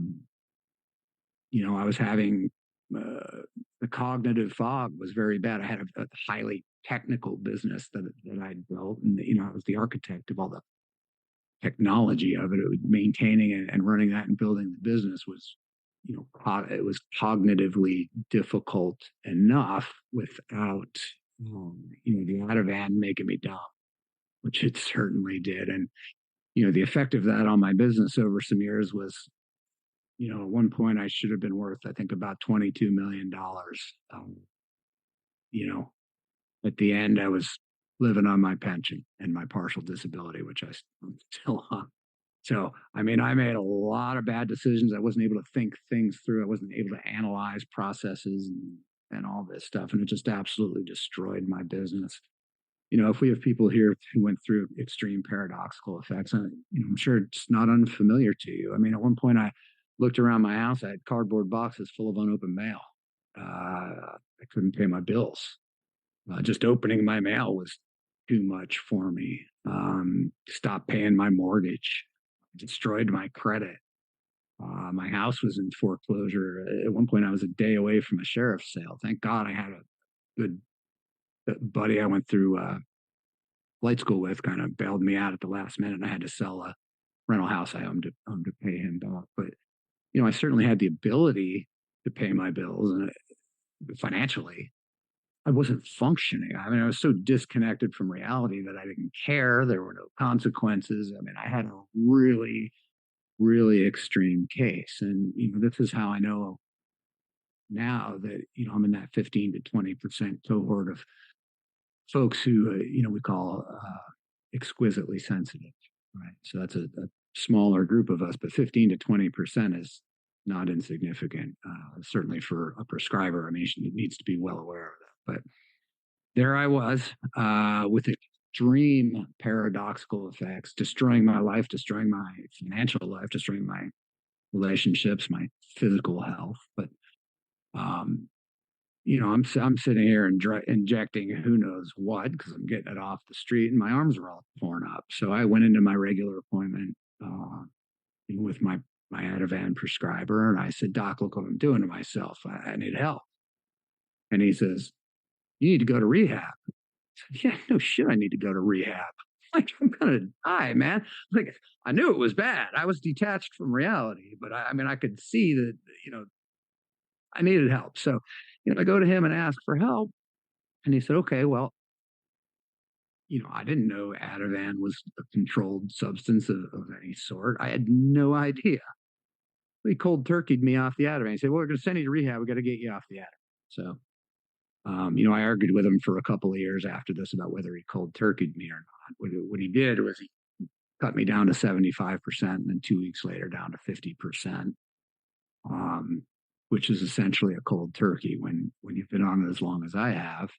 was having the cognitive fog was very bad. I had a highly technical business that I'd built, and I was the architect of all the technology of it. It was maintaining and running that and building the business was it was cognitively difficult enough without, the Ativan making me dumb, which it certainly did. And, the effect of that on my business over some years was, at one point I should have been worth, I think, about $22 million. You know, at the end, I was living on my pension and my partial disability, which I'm still on. So, I mean, I made a lot of bad decisions. I wasn't able to think things through. I wasn't able to analyze processes and all this stuff. And it just absolutely destroyed my business. If we have people here who went through extreme paradoxical effects, I'm sure it's not unfamiliar to you. I mean, at one point I looked around my house, I had cardboard boxes full of unopened mail. I couldn't pay my bills. Just opening my mail was too much for me. Stopped paying my mortgage, destroyed my credit. My house was in foreclosure. At one point, I was a day away from a sheriff's sale. Thank God I had a good buddy I went through flight school with, kind of bailed me out at the last minute, and I had to sell a rental house I owned to pay him back. But I certainly had the ability to pay my bills, and financially, I wasn't functioning. I mean, I was so disconnected from reality that I didn't care. There were no consequences. I mean, I had a really, really extreme case. And, this is how I know now that, I'm in that 15 to 20% cohort of folks who, we call exquisitely sensitive, right? So that's a smaller group of us, but 15 to 20% is not insignificant, certainly for a prescriber. I mean, she needs to be well aware of that. But there I was with extreme paradoxical effects, destroying my life, destroying my financial life, destroying my relationships, my physical health. But I'm sitting here and injecting who knows what because I'm getting it off the street, and my arms are all torn up. So I went into my regular appointment with my Ativan prescriber, and I said, "Doc, look what I'm doing to myself. I need help." And he says, "You need to go to rehab." Yeah, no shit, I need to go to rehab. Like, I'm gonna die, man. Like, I knew it was bad. I was detached from reality, but I mean, I could see that, I needed help. So, I go to him and ask for help. And he said, okay, well, I didn't know Ativan was a controlled substance of any sort. I had no idea. He cold turkeyed me off the Ativan. He said, well, we're going to send you to rehab. We got to get you off the Ativan. So, I argued with him for a couple of years after this about whether he cold turkeyed me or not. What he did was he cut me down to 75%, and then 2 weeks later down to 50%, which is essentially a cold turkey when you've been on it as long as I have.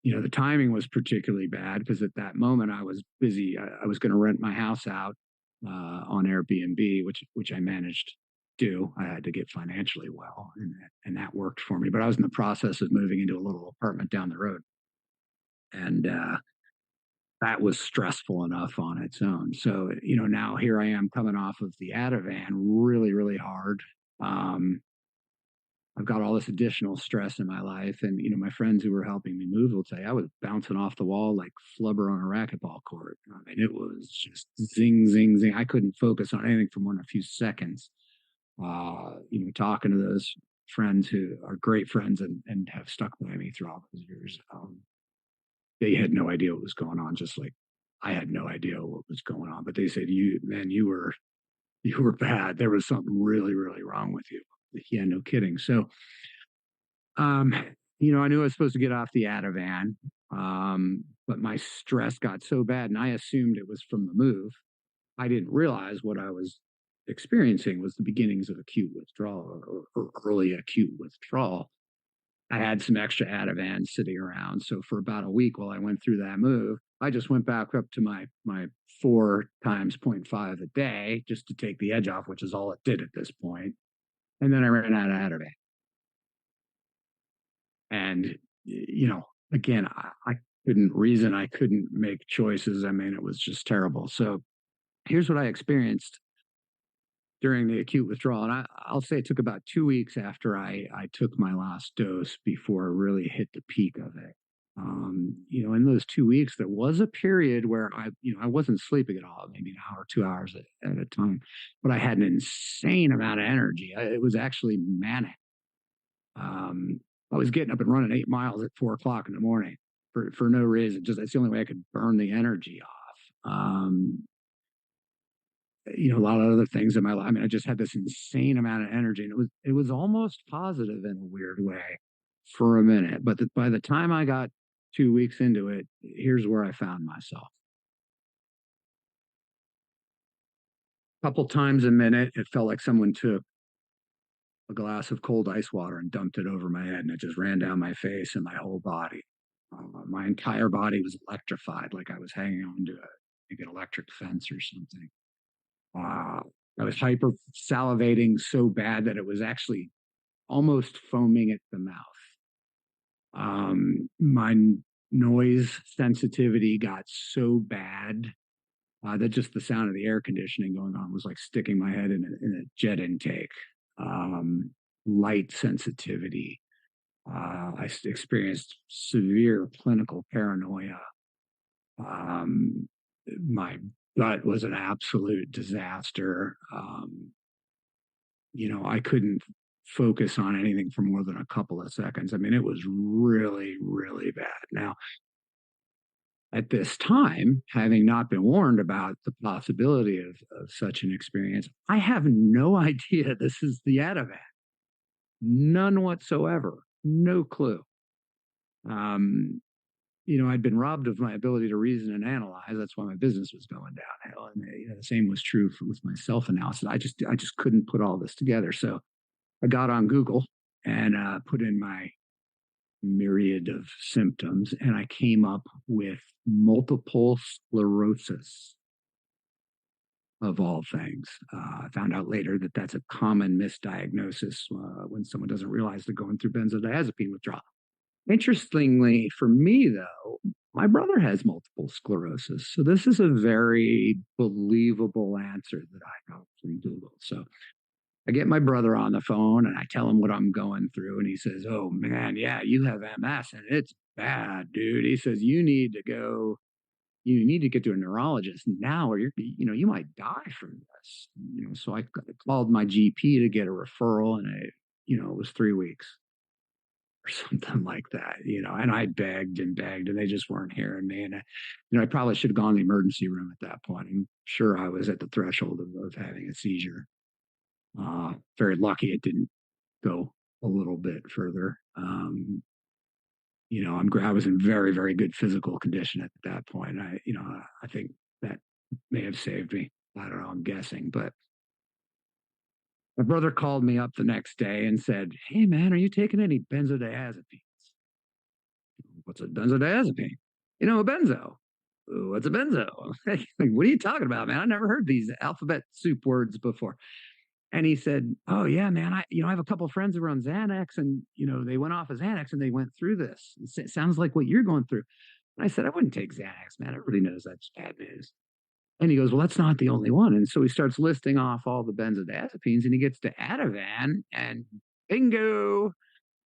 The timing was particularly bad because at that moment I was busy. I was going to rent my house out on Airbnb, which I managed to do. I had to get financially well, and that worked for me. But I was in the process of moving into a little apartment down the road, and that was stressful enough on its own. So now here I am coming off of the Ativan, really, really hard. I've got all this additional stress in my life. And, my friends who were helping me move will say I was bouncing off the wall like flubber on a racquetball court. I mean, it was just zing, zing, zing. I couldn't focus on anything for more than a few seconds. Talking to those friends who are great friends and have stuck by me through all those years. They had no idea what was going on, just like I had no idea what was going on. But they said, you were bad. There was something really, really wrong with you. Yeah, no kidding. So, I knew I was supposed to get off the Ativan, but my stress got so bad, and I assumed it was from the move. I didn't realize what I was experiencing was the beginnings of acute withdrawal or early acute withdrawal. I had some extra Ativan sitting around, so for about a week while I went through that move, I just went back up to my 4 times 0.5 a day just to take the edge off, which is all it did at this point. And then I ran out of Ativan. And, again, I couldn't reason. I couldn't make choices. I mean, it was just terrible. So here's what I experienced during the acute withdrawal. And I'll say it took about 2 weeks after I took my last dose before I really hit the peak of it. In those 2 weeks, there was a period where I wasn't sleeping at all, maybe an hour, 2 hours at a time, but I had an insane amount of energy. It was actually manic. Um, I was getting up and running 8 miles at 4 o'clock in the morning for no reason. Just that's the only way I could burn the energy off. A lot of other things in my life. I mean, I just had this insane amount of energy, and it was almost positive in a weird way for a minute. But by the time I got 2 weeks into it, here's where I found myself. A couple times a minute, it felt like someone took a glass of cold ice water and dumped it over my head, and it just ran down my face and my whole body. My entire body was electrified, like I was hanging on to an electric fence or something. Uh, I was hyper salivating so bad that it was actually almost foaming at the mouth. My noise sensitivity got so bad that just the sound of the air conditioning going on was like sticking my head in a jet intake. Um, Light sensitivity. Experienced severe clinical paranoia. Um, my gut was an absolute disaster. I couldn't focus on anything for more than a couple of seconds. I mean, it was really, really bad. Now, at this time, having not been warned about the possibility of such an experience, I have no idea this is the Ativan. None whatsoever. No clue. Um, I'd been robbed of my ability to reason and analyze. That's why my business was going downhill. And the same was true with my self analysis. I just couldn't put all this together. So I got on Google and put in my myriad of symptoms, and I came up with multiple sclerosis of all things. I found out later that that's a common misdiagnosis when someone doesn't realize they're going through benzodiazepine withdrawal. Interestingly, for me, though, my brother has multiple sclerosis. So this is a very believable answer that I got from Google. So I get my brother on the phone and I tell him what I'm going through. And he says, "Oh, man, yeah, you have MS and it's bad, dude." He says, you need to get to a neurologist now or you might die from this. So I called my GP to get a referral, and it was 3 weeks or something like that, and I begged and begged and they just weren't hearing me. And I probably should have gone to the emergency room at that point. I'm sure I was at the threshold of having a seizure. Very lucky it didn't go a little bit further. I was in very, very good physical condition at that point. I think that may have saved me. I don't know. I'm guessing, but my brother called me up the next day and said, "Hey, man, are you taking any benzodiazepines?" "What's a benzodiazepine?" "A benzo." "What's a benzo?" Like, what are you talking about, man? I never heard these alphabet soup words before. And he said, "Oh yeah, man, I have a couple of friends who were on Xanax, and they went off of Xanax and they went through this. It sounds like what you're going through." And I said, "I wouldn't take Xanax, man. Everybody knows that's bad news." And he goes, "Well, that's not the only one." And so he starts listing off all the benzodiazepines, and he gets to Ativan, and bingo.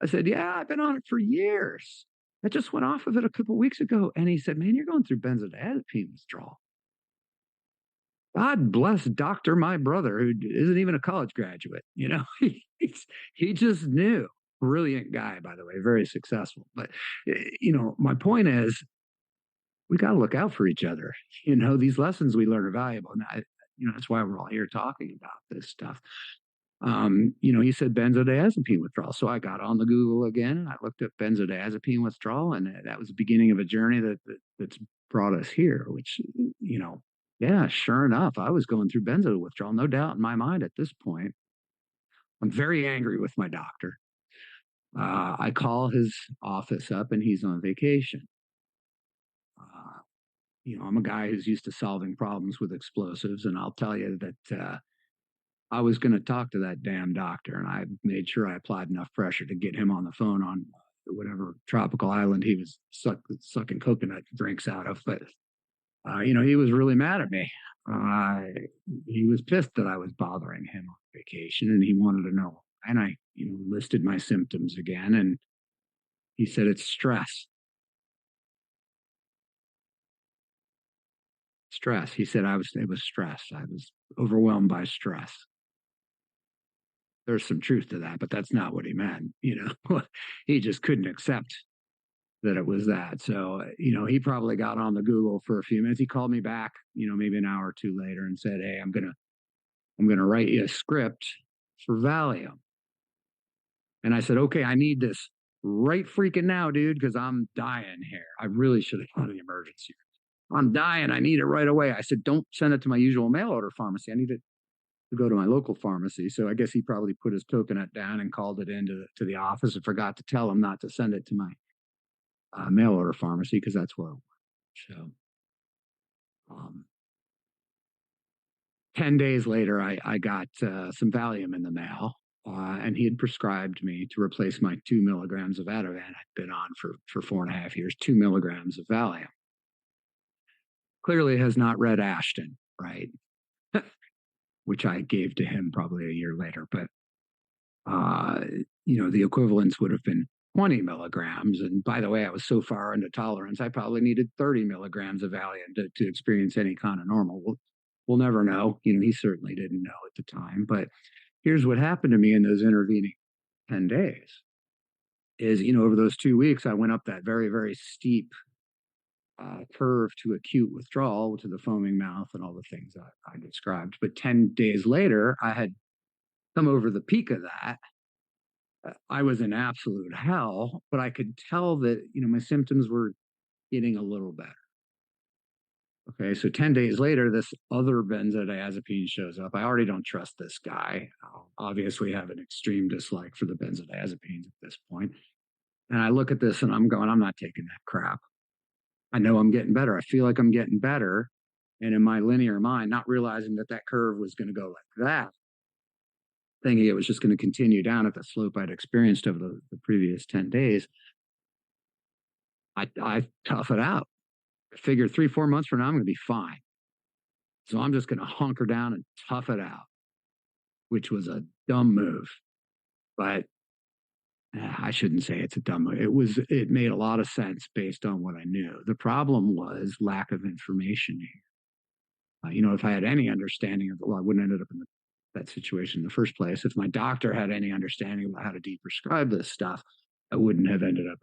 I said, "Yeah, I've been on it for years. I just went off of it a couple of weeks ago." And he said, "Man, you're going through benzodiazepine withdrawal." God bless Doctor, my brother, who isn't even a college graduate. He just knew. Brilliant guy, by the way, very successful. But my point is, we got to look out for each other. These lessons we learn are valuable. And that's why we're all here talking about this stuff. He said benzodiazepine withdrawal. So I got on the Google again and I looked up benzodiazepine withdrawal, and that was the beginning of a journey that's brought us here, which, yeah, sure enough, I was going through benzo withdrawal, no doubt in my mind at this point. I'm very angry with my doctor. I call his office up and he's on vacation. Uh, I'm a guy who's used to solving problems with explosives, and I'll tell you that I was going to talk to that damn doctor, and I made sure I applied enough pressure to get him on the phone on whatever tropical island he was sucking coconut drinks out of. But he was really mad at me. He was pissed that I was bothering him on vacation, and he wanted to know. And I, listed my symptoms again, and he said it's stress. stress. He said it was stress. I was overwhelmed by stress. There's some truth to that, but that's not what he meant. He just couldn't accept that it was that. So, he probably got on the Google for a few minutes. He called me back, maybe an hour or two later and said, "Hey, I'm gonna write you a script for Valium." And I said, "Okay, I need this right freaking now, dude, because I'm dying here. I really should have gone to the emergency. I'm dying. I need it right away." I said, "Don't send it to my usual mail order pharmacy. I need it to go to my local pharmacy." So I guess he probably put his coconut down and called it into the office and forgot to tell him not to send it to my mail order pharmacy because that's where I work. So, um, 10 days later, I got some Valium in the mail, and he had prescribed me to replace my 2 milligrams of Ativan I'd been on for 4.5 years, 2 milligrams of Valium. Clearly has not read Ashton, right? Which I gave to him probably a year later. But, the equivalence would have been 20 milligrams. And by the way, I was so far into tolerance, I probably needed 30 milligrams of Valium to experience any kind of normal. We'll never know. He certainly didn't know at the time. But here's what happened to me in those intervening 10 days is, over those 2 weeks, I went up that very, very steep curve to acute withdrawal, to the foaming mouth and all the things I described. But 10 days later, I had come over the peak of that. I was in absolute hell, but I could tell that, my symptoms were getting a little better. Okay, so 10 days later, this other benzodiazepine shows up. I already don't trust this guy. I obviously have an extreme dislike for the benzodiazepines at this point. And I look at this and I'm going, I'm not taking that crap. I know I'm getting better. I feel like I'm getting better. And in my linear mind, not realizing that curve was going to go like that, thinking it was just going to continue down at the slope I'd experienced over the previous 10 days, I tough it out. I figured 3-4 months from now, I'm going to be fine. So I'm just going to hunker down and tough it out, which was a dumb move. But I shouldn't say it's a dumb move. It made a lot of sense based on what I knew. The problem was lack of information here. If I had any understanding of I wouldn't have ended up in that situation in the first place. If my doctor had any understanding about how to deprescribe this stuff, I wouldn't have ended up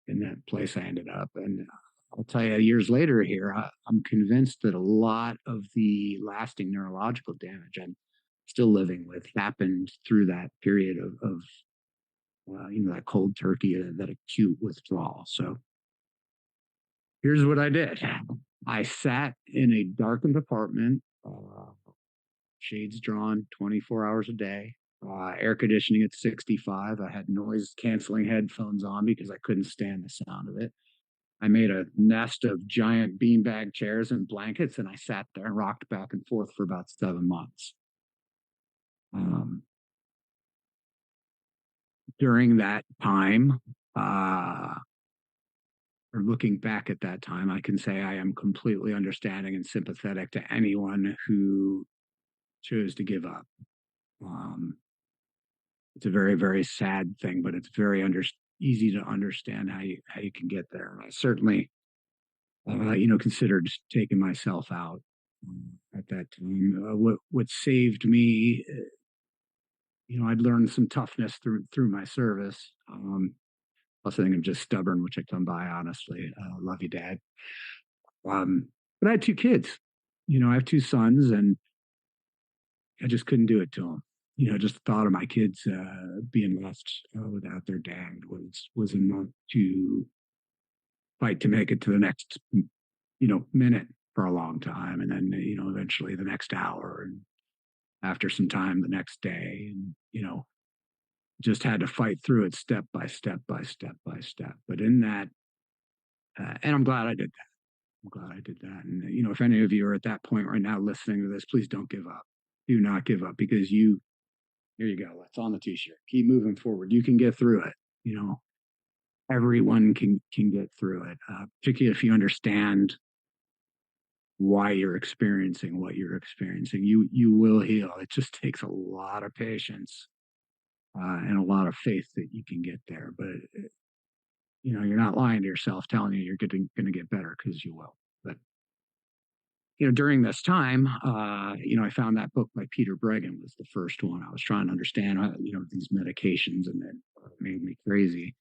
in that place I ended up. And I'll tell you, years later here, I'm convinced that a lot of the lasting neurological damage I'm still living with happened through that period of that cold turkey, that acute withdrawal. So here's what I did. I sat in a darkened apartment, shades drawn 24 hours a day, air conditioning at 65. I had noise canceling headphones on because I couldn't stand the sound of it. I made a nest of giant beanbag chairs and blankets, and I sat there and rocked back and forth for about 7 months. During that time, or looking back at that time, I can say I am completely understanding and sympathetic to anyone who chose to give up. It's a very, very sad thing, but it's very easy to understand how you can get there. I certainly, considered taking myself out at that time. What saved me, I'd learned some toughness through my service. Plus, I think I'm just stubborn, which I come by honestly. Love you, Dad. But I had 2 kids. I have 2 sons, and I just couldn't do it to them. Just the thought of my kids being left without their dad was enough to fight to make it to the next, minute for a long time, and then eventually the next hour, and after some time the next day, and just had to fight through it step by step by step by step. But in that, and I'm glad I did that. I'm glad I did that. And if any of you are at that point right now listening to this, please don't give up. Do not give up, because here you go. It's on the t-shirt. Keep moving forward. You can get through it. Everyone can get through it, particularly if you understand why you're experiencing what you're experiencing. You will heal. It just takes a lot of patience and a lot of faith that you can get there. But you're not lying to yourself telling you you're going to get better, because you will. But during this time, I found that book by Peter Bregan was the first one. I was trying to understand, these medications, and it made me crazy.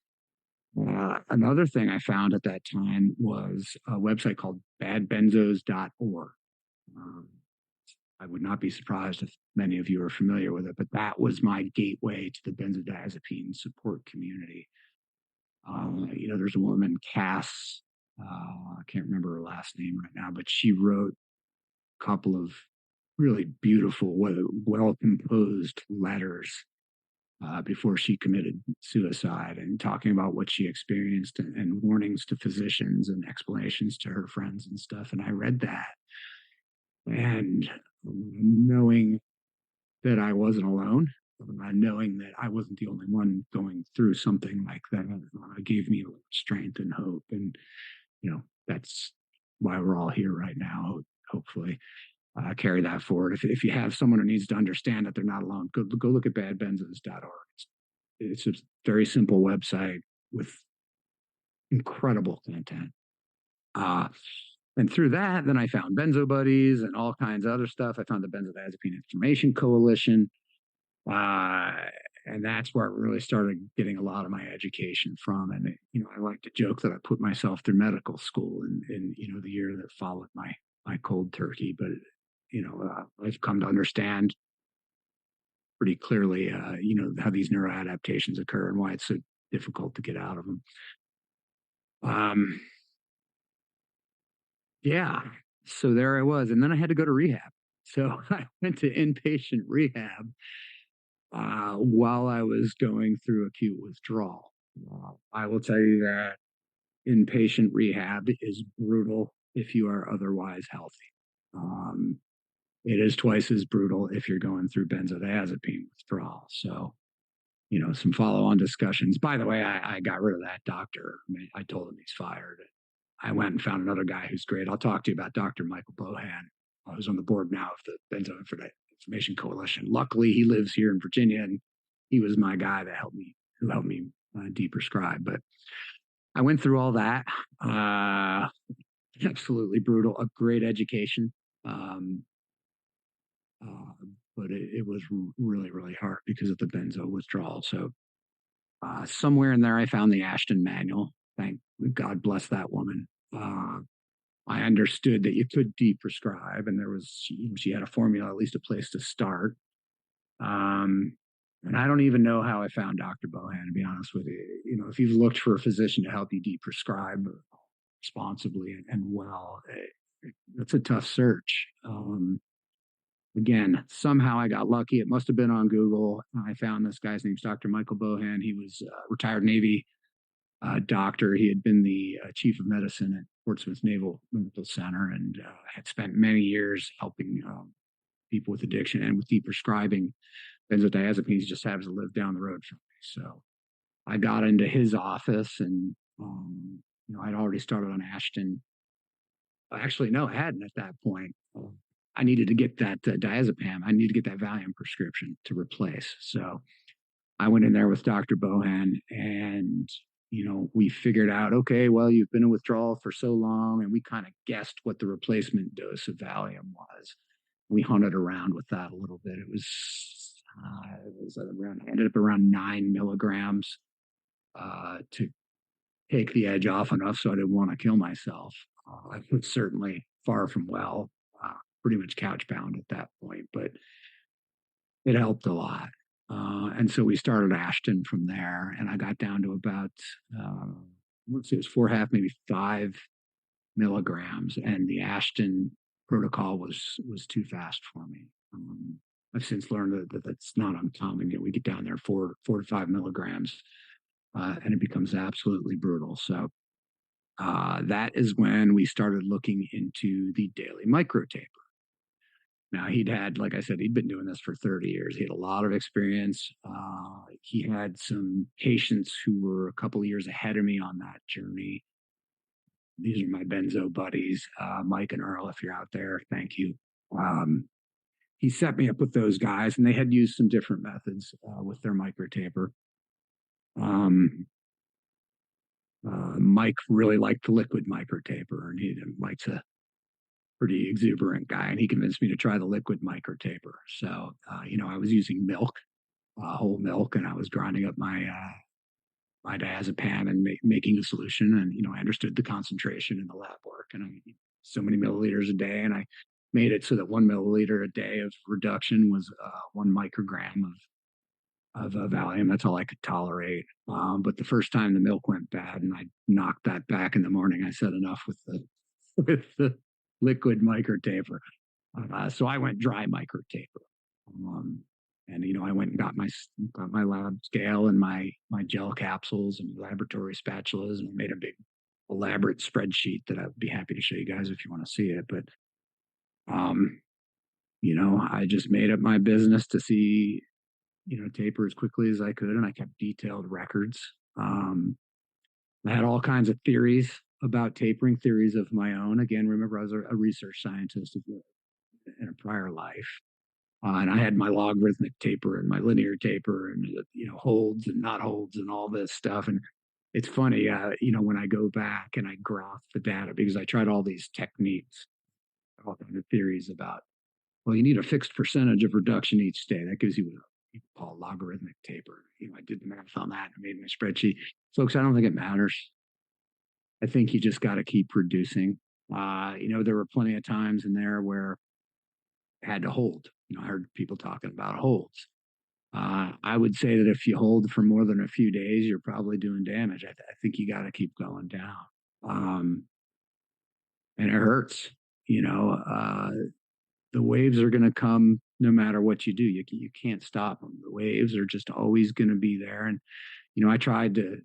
Another thing I found at that time was a website called badbenzos.org. Um, I would not be surprised if many of you are familiar with it, but that was my gateway to the benzodiazepine support community. There's a woman, Cass, I can't remember her last name right now, but she wrote a couple of really beautiful, well composed letters before she committed suicide, and talking about what she experienced, and warnings to physicians and explanations to her friends and stuff. And I read that, and knowing that I wasn't alone, knowing that I wasn't the only one going through something like that, gave me a lot of strength and hope. And, that's why we're all here right now, hopefully. Carry that forward. If you have someone who needs to understand that they're not alone, go look at badbenzos.org. It's a very simple website with incredible content. And through that, then I found Benzo Buddies and all kinds of other stuff. I found the Benzodiazepine Information Coalition. And that's where I really started getting a lot of my education from. And, I like to joke that I put myself through medical school in the year that followed my cold turkey. But, I've come to understand pretty clearly, how these neuroadaptations occur and why it's so difficult to get out of them. Yeah. So there I was. And then I had to go to rehab. So I went to inpatient rehab while I was going through acute withdrawal. I will tell you that inpatient rehab is brutal if you are otherwise healthy. Um, it is twice as brutal if you're going through benzodiazepine withdrawal. So, some follow-on discussions. By the way, I got rid of that doctor. I told him he's fired. I went and found another guy who's great. I'll talk to you about Dr. Michael Bohan, who's on the board now of the Benzo Information Coalition. Luckily, he lives here in Virginia, and he was my guy who helped me deprescribe. But I went through all that. Absolutely brutal. A great education. Um, but it was really, really hard because of the benzo withdrawal. So somewhere in there, I found the Ashton Manual. Thank God bless that woman. I understood that you could deprescribe, and she had a formula, at least a place to start. And I don't even know how I found Dr. Bohan, to be honest with you. If you've looked for a physician to help you deprescribe responsibly and well, it's a tough search. Again, somehow I got lucky. It must have been on Google. I found this guy's name's Dr. Michael Bohan. He was a retired Navy doctor. He had been the chief of medicine at Portsmouth Naval Medical Center, and had spent many years helping people with addiction and with deprescribing benzodiazepines. Just happens to live down the road from me. So I got into his office, and I'd already started on Ashton. Actually, no, I hadn't at that point. I needed to get that diazepam. I needed to get that Valium prescription to replace. So I went in there with Dr. Bohan, and we figured out, okay, well, you've been in withdrawal for so long, and we kind of guessed what the replacement dose of Valium was. We hunted around with that a little bit. It was ended up around 9 milligrams to take the edge off enough so I didn't want to kill myself. I was certainly far from well, pretty much couch bound at that point, but it helped a lot. And so we started Ashton from there, and I got down to about, let's see, it was 4.5, maybe 5 milligrams, and the Ashton protocol was too fast for me. I've since learned that that's not uncommon. We get down there 4 to 5 milligrams, and it becomes absolutely brutal. So that is when we started looking into the daily microtaper. Now, like I said, he'd been doing this for 30 years. He had a lot of experience. He had some patients who were a couple of years ahead of me on that journey. These are my benzo buddies, Mike and Earl, if you're out there, thank you. He set me up with those guys, and they had used some different methods with their microtaper. Mike really liked the liquid microtaper, and he didn't like to pretty exuberant guy, and he convinced me to try the liquid micro taper. So, I was using milk, whole milk, and I was grinding up my diazepam and making a solution. And I understood the concentration in the lab work, and so many milliliters a day, and I made it so that 1 milliliter a day of reduction was 1 microgram of Valium. That's all I could tolerate. But the first time the milk went bad, and I knocked that back in the morning, I said enough with the with the liquid micro taper. So I went dry micro taper. Um, and I went and got my lab scale and my gel capsules and laboratory spatulas, and made a big elaborate spreadsheet that I'd be happy to show you guys if you want to see it. But um, I just made it my business to see taper as quickly as I could, and I kept detailed records. I had all kinds of theories about tapering, theories of my own. Again, remember, I was a research scientist in a prior life. And I had my logarithmic taper and my linear taper and, holds and not holds and all this stuff. And it's funny, when I go back and I graph the data, because I tried all these techniques, all kinds of theories about, well, you need a fixed percentage of reduction each day. That gives you what you call logarithmic taper. I did the math on that and made my spreadsheet. Folks, I don't think it matters. I think you just got to keep reducing. There were plenty of times in there where I had to hold. I heard people talking about holds. I would say that if you hold for more than a few days, you're probably doing damage. I think you got to keep going down. And it hurts. The waves are going to come no matter what you do. You can't stop them. The waves are just always going to be there. And I tried to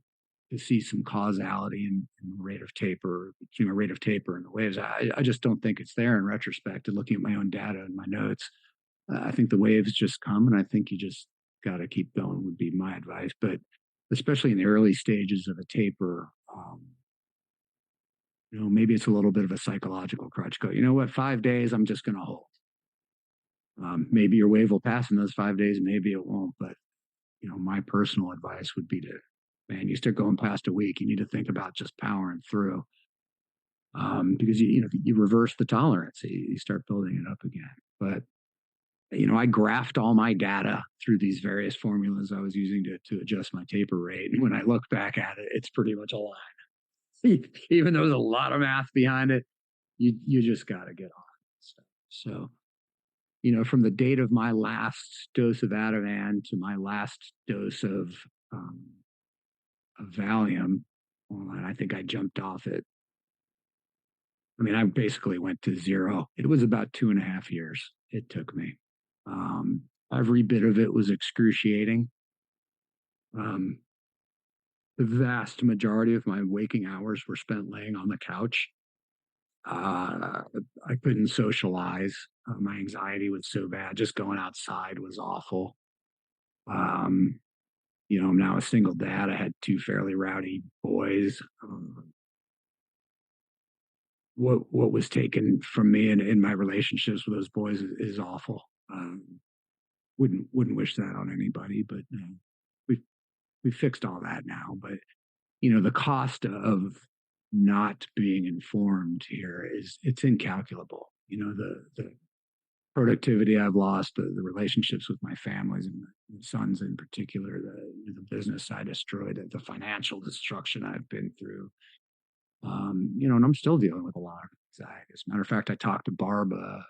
see some causality in the rate of taper, between the rate of taper and the waves. I just don't think it's there in retrospect. And looking at my own data and my notes, I think the waves just come, and I think you just got to keep going would be my advice. But especially in the early stages of a taper, maybe it's a little bit of a psychological crutch. Go, you know what, 5 days, I'm just going to hold. Maybe your wave will pass in those 5 days, maybe it won't. But my personal advice would be to, man, you start going past a week, you need to think about just powering through, because you reverse the tolerance, you start building it up again. But I graphed all my data through these various formulas I was using to adjust my taper rate, and when I look back at it, it's pretty much a line. Even though there's a lot of math behind it, you just got to get on stuff. So from the date of my last dose of Ativan to my last dose of Valium, and I think I jumped off it. I mean, I basically went to zero. It was about 2.5 years it took me. Every bit of it was excruciating. The vast majority of my waking hours were spent laying on the couch. I couldn't socialize. My anxiety was so bad. Just going outside was awful. I'm now a single dad. I had 2 fairly rowdy boys. What was taken from me in my relationships with those boys is awful. Wouldn't wish that on anybody, but we fixed all that now. But the cost of not being informed here it's incalculable. The productivity I've lost, the relationships with my families and the sons in particular, the business I destroyed, the financial destruction I've been through. And I'm still dealing with a lot of anxiety. As a matter of fact, I talked to Barb a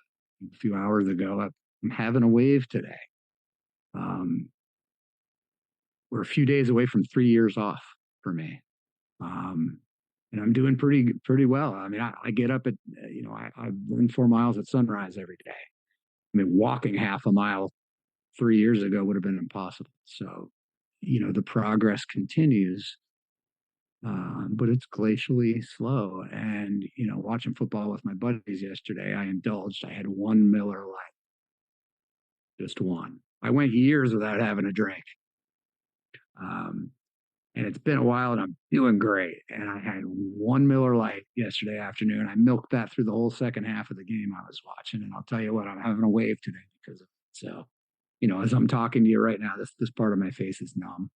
few hours ago. I'm having a wave today. We're a few days away from 3 years off for me. And I'm doing pretty well. I mean, I get up at, I run 4 miles at sunrise every day. I mean, walking half a mile 3 years ago would have been impossible. So, the progress continues, but it's glacially slow. And, watching football with my buddies yesterday, I indulged. I had 1 Miller Lite, just one. I went years without having a drink. And it's been a while, and I'm doing great. And I had 1 Miller Lite yesterday afternoon. I milked that through the whole second half of the game I was watching. And I'll tell you what, I'm having a wave today because of it. So, as I'm talking to you right now, this part of my face is numb.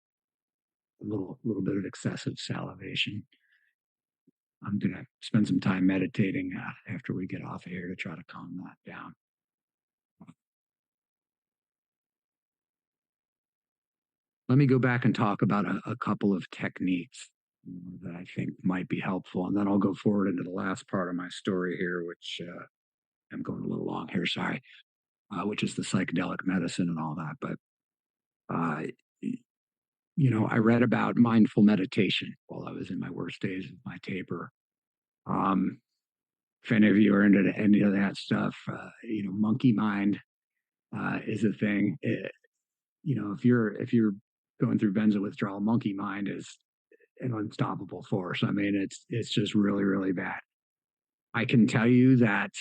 A little bit of excessive salivation. I'm going to spend some time meditating after we get off of here to try to calm that down. Let me go back and talk about a couple of techniques that I think might be helpful, and then I'll go forward into the last part of my story here, which I'm going a little long here, sorry, which is the psychedelic medicine and all that. But uh, I read about mindful meditation while I was in my worst days of my taper. Um, if any of you are into any of that stuff, monkey mind is a thing. If you're going through benzo withdrawal, monkey mind is an unstoppable force. I mean, it's just really, really bad. I can tell you that,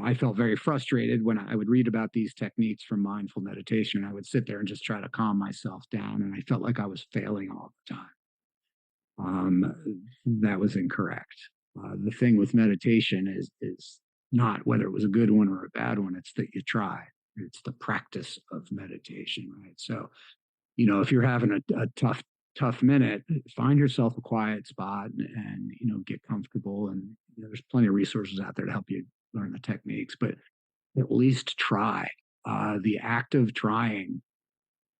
I felt very frustrated when I would read about these techniques from mindful meditation. I would sit there and just try to calm myself down, and I felt like I was failing all the time. That was incorrect. The thing with meditation is not whether it was a good one or a bad one. It's that you try. It's the practice of meditation, right? So, if you're having a tough minute, find yourself a quiet spot and get comfortable. And there's plenty of resources out there to help you learn the techniques, but at least try. The act of trying,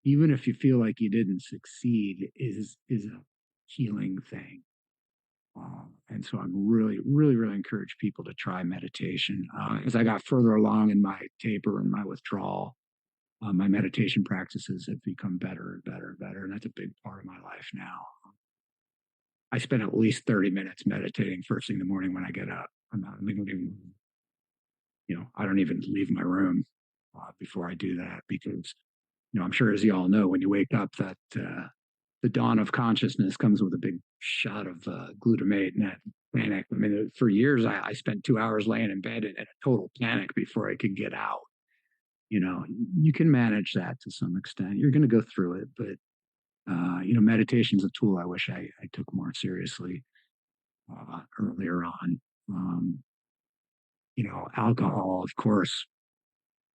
even if you feel like you didn't succeed, is a healing thing. And so I'm really, really, really encourage people to try meditation. As I got further along in my taper and my withdrawal, my meditation practices have become better and better and better. And that's a big part of my life now. I spend at least 30 minutes meditating first thing in the morning when I get up. I don't even leave my room before I do that because, I'm sure as you all know, when you wake up, that the dawn of consciousness comes with a big shot of glutamate and that panic. I mean, for years, I spent 2 hours laying in bed in a total panic before I could get out. You can manage that to some extent. You're going to go through it, but meditation is a tool I wish I took more seriously earlier on. Alcohol, of course.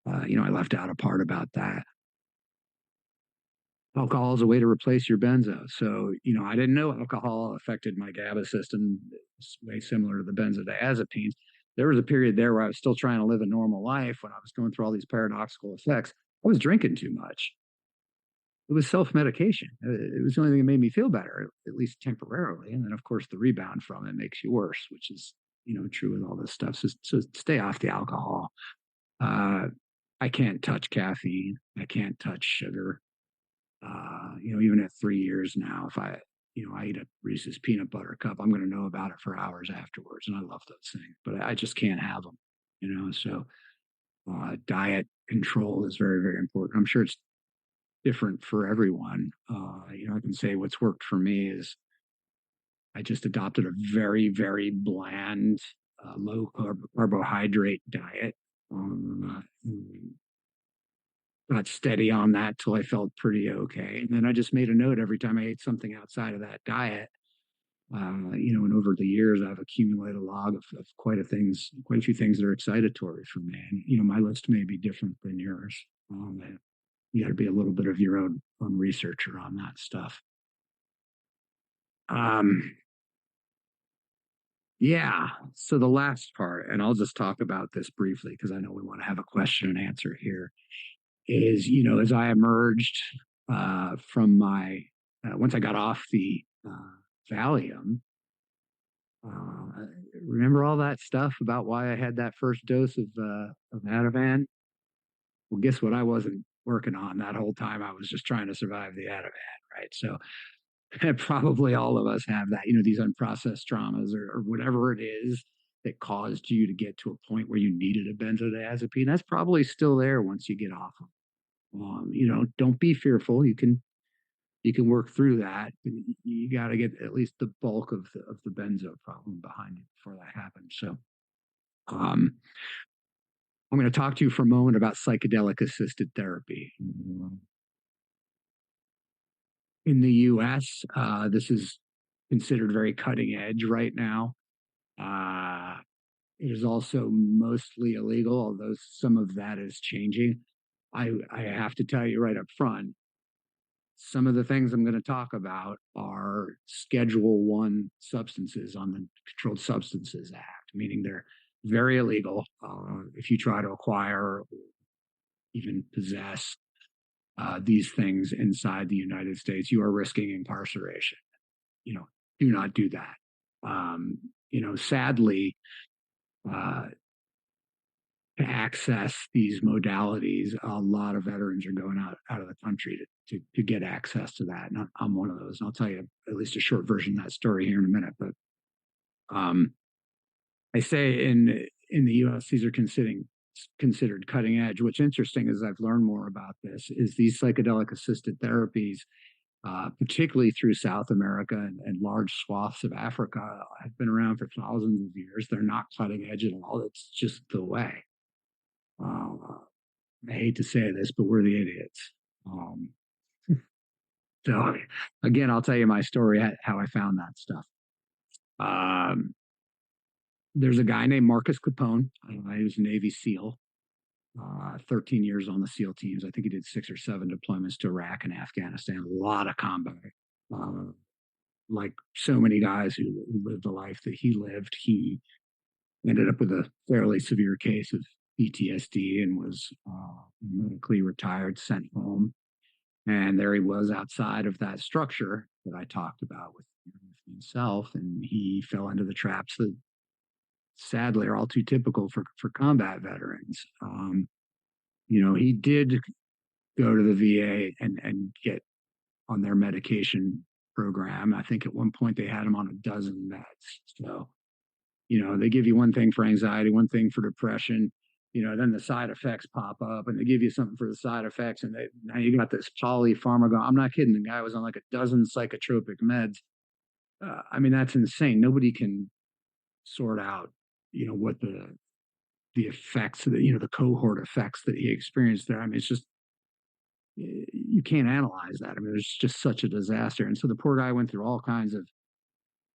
I left out a part about that. Alcohol is a way to replace your benzo. So, I didn't know alcohol affected my GABA system. It's way similar to the benzodiazepines. There was a period there where I was still trying to live a normal life when I was going through all these paradoxical effects. I was drinking too much. It was self-medication. It was the only thing that made me feel better, at least temporarily. And then, of course, the rebound from it makes you worse, which is, true with all this stuff. So stay off the alcohol. I can't touch caffeine. I can't touch sugar. Even at 3 years now, if I eat a Reese's peanut butter cup, I'm going to know about it for hours afterwards. And I love those things, but I just can't have them, so diet control is very, very important. I'm sure it's different for everyone. I can say what's worked for me is I just adopted a very, very bland, low carbohydrate diet. Got steady on that till I felt pretty okay. And then I just made a note every time I ate something outside of that diet. And over the years, I've accumulated a log of quite a few things that are excitatory for me. And, my list may be different than yours. You got to be a little bit of your own researcher on that stuff. Yeah. So the last part, and I'll just talk about this briefly because I know we want to have a question and answer here, is, as I emerged from once I got off the Valium, remember all that stuff about why I had that first dose of Ativan? Well, guess what I wasn't working on that whole time? I was just trying to survive the Ativan, right? So probably all of us have that, these unprocessed traumas or whatever it is that caused you to get to a point where you needed a benzodiazepine. That's probably still there once you get off them. Don't be fearful. You can work through that. You got to get at least the bulk of the benzo problem behind you before that happens. So, I'm going to talk to you for a moment about psychedelic-assisted therapy. In the U.S., this is considered very cutting edge right now. It is also mostly illegal, although some of that is changing. I have to tell you right up front, some of the things I'm going to talk about are Schedule 1 substances on the Controlled Substances Act, meaning they're very illegal. If you try to acquire or even possess these things inside the United States, you are risking incarceration. You know, do not do that. Sadly, uh, to access these modalities, a lot of veterans are going out of the country to get access to that. And I'm one of those. And I'll tell you at least a short version of that story here in a minute. But um, I say in the U.S. these are considered cutting edge. What's interesting is I've learned more about this is these psychedelic assisted therapies, particularly through South America and large swaths of Africa, have been around for thousands of years. They're not cutting edge at all. It's just the way. Uh, I hate to say this, but we're the idiots. So again, I'll tell you my story, how I found that stuff. Um, there's a guy named Marcus Capone. He was a Navy SEAL, 13 years on the SEAL teams. I think he did 6 or 7 deployments to Iraq and Afghanistan, a lot of combat. Like so many guys who lived the life that he lived, he ended up with a fairly severe case of PTSD and was medically retired, sent home. And there he was outside of that structure that I talked about with himself. And he fell into the traps that sadly are all too typical for combat veterans. He did go to the VA and get on their medication program. I think at one point they had him on a dozen meds. So, they give you one thing for anxiety, one thing for depression, then the side effects pop up and they give you something for the side effects. And now you got this polypharmacy. I'm not kidding. The guy was on like a dozen psychotropic meds. I mean, that's insane. Nobody can sort out, what the effects, the cohort effects that he experienced there. I mean, it's just, you can't analyze that. I mean, it was just such a disaster. And so the poor guy went through all kinds of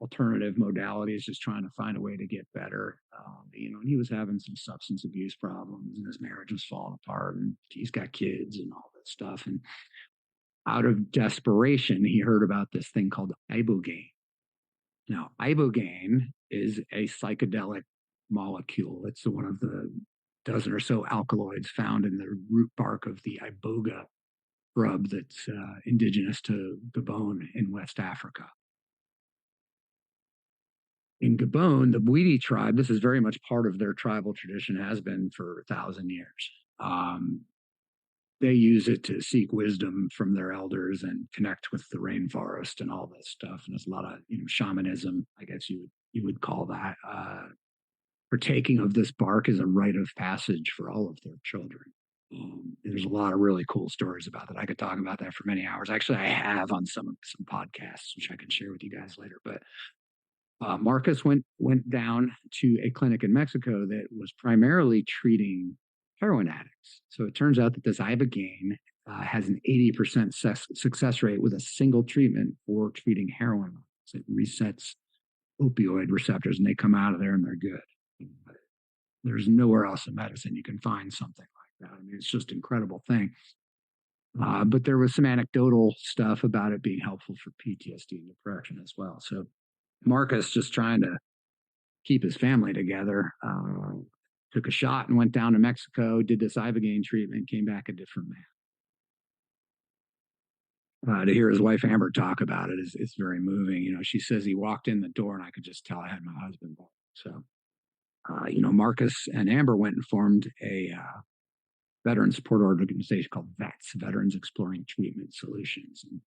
alternative modalities, just trying to find a way to get better. And he was having some substance abuse problems, and his marriage was falling apart, and he's got kids and all that stuff. And out of desperation, he heard about this thing called Ibogaine. Now, Ibogaine is a psychedelic molecule. It's one of the dozen or so alkaloids found in the root bark of the Iboga shrub that's indigenous to Gabon in West Africa. In Gabon, the Bwiti tribe, this is very much part of their tribal tradition, has been for 1,000 years. They use it to seek wisdom from their elders and connect with the rainforest and all this stuff. And there's a lot of shamanism, I guess you would call that. Partaking of this bark is a rite of passage for all of their children. There's a lot of really cool stories about that. I could talk about that for many hours. Actually, I have on some podcasts, which I can share with you guys later. But Marcus went down to a clinic in Mexico that was primarily treating heroin addicts. So it turns out that this Ibogaine has an 80% success rate with a single treatment for treating heroin. So it resets opioid receptors, and they come out of there and they're good. There's nowhere else in medicine you can find something like that. I mean, it's just an incredible thing. But there was some anecdotal stuff about it being helpful for PTSD and depression as well. So Marcus, just trying to keep his family together, took a shot and went down to Mexico, did this Ibogaine treatment, came back a different man. To hear his wife Amber talk about it is very moving. She says he walked in the door and I could just tell I had my husband back. So, Marcus and Amber went and formed a veteran support organization called VETS, Veterans Exploring Treatment Solutions. And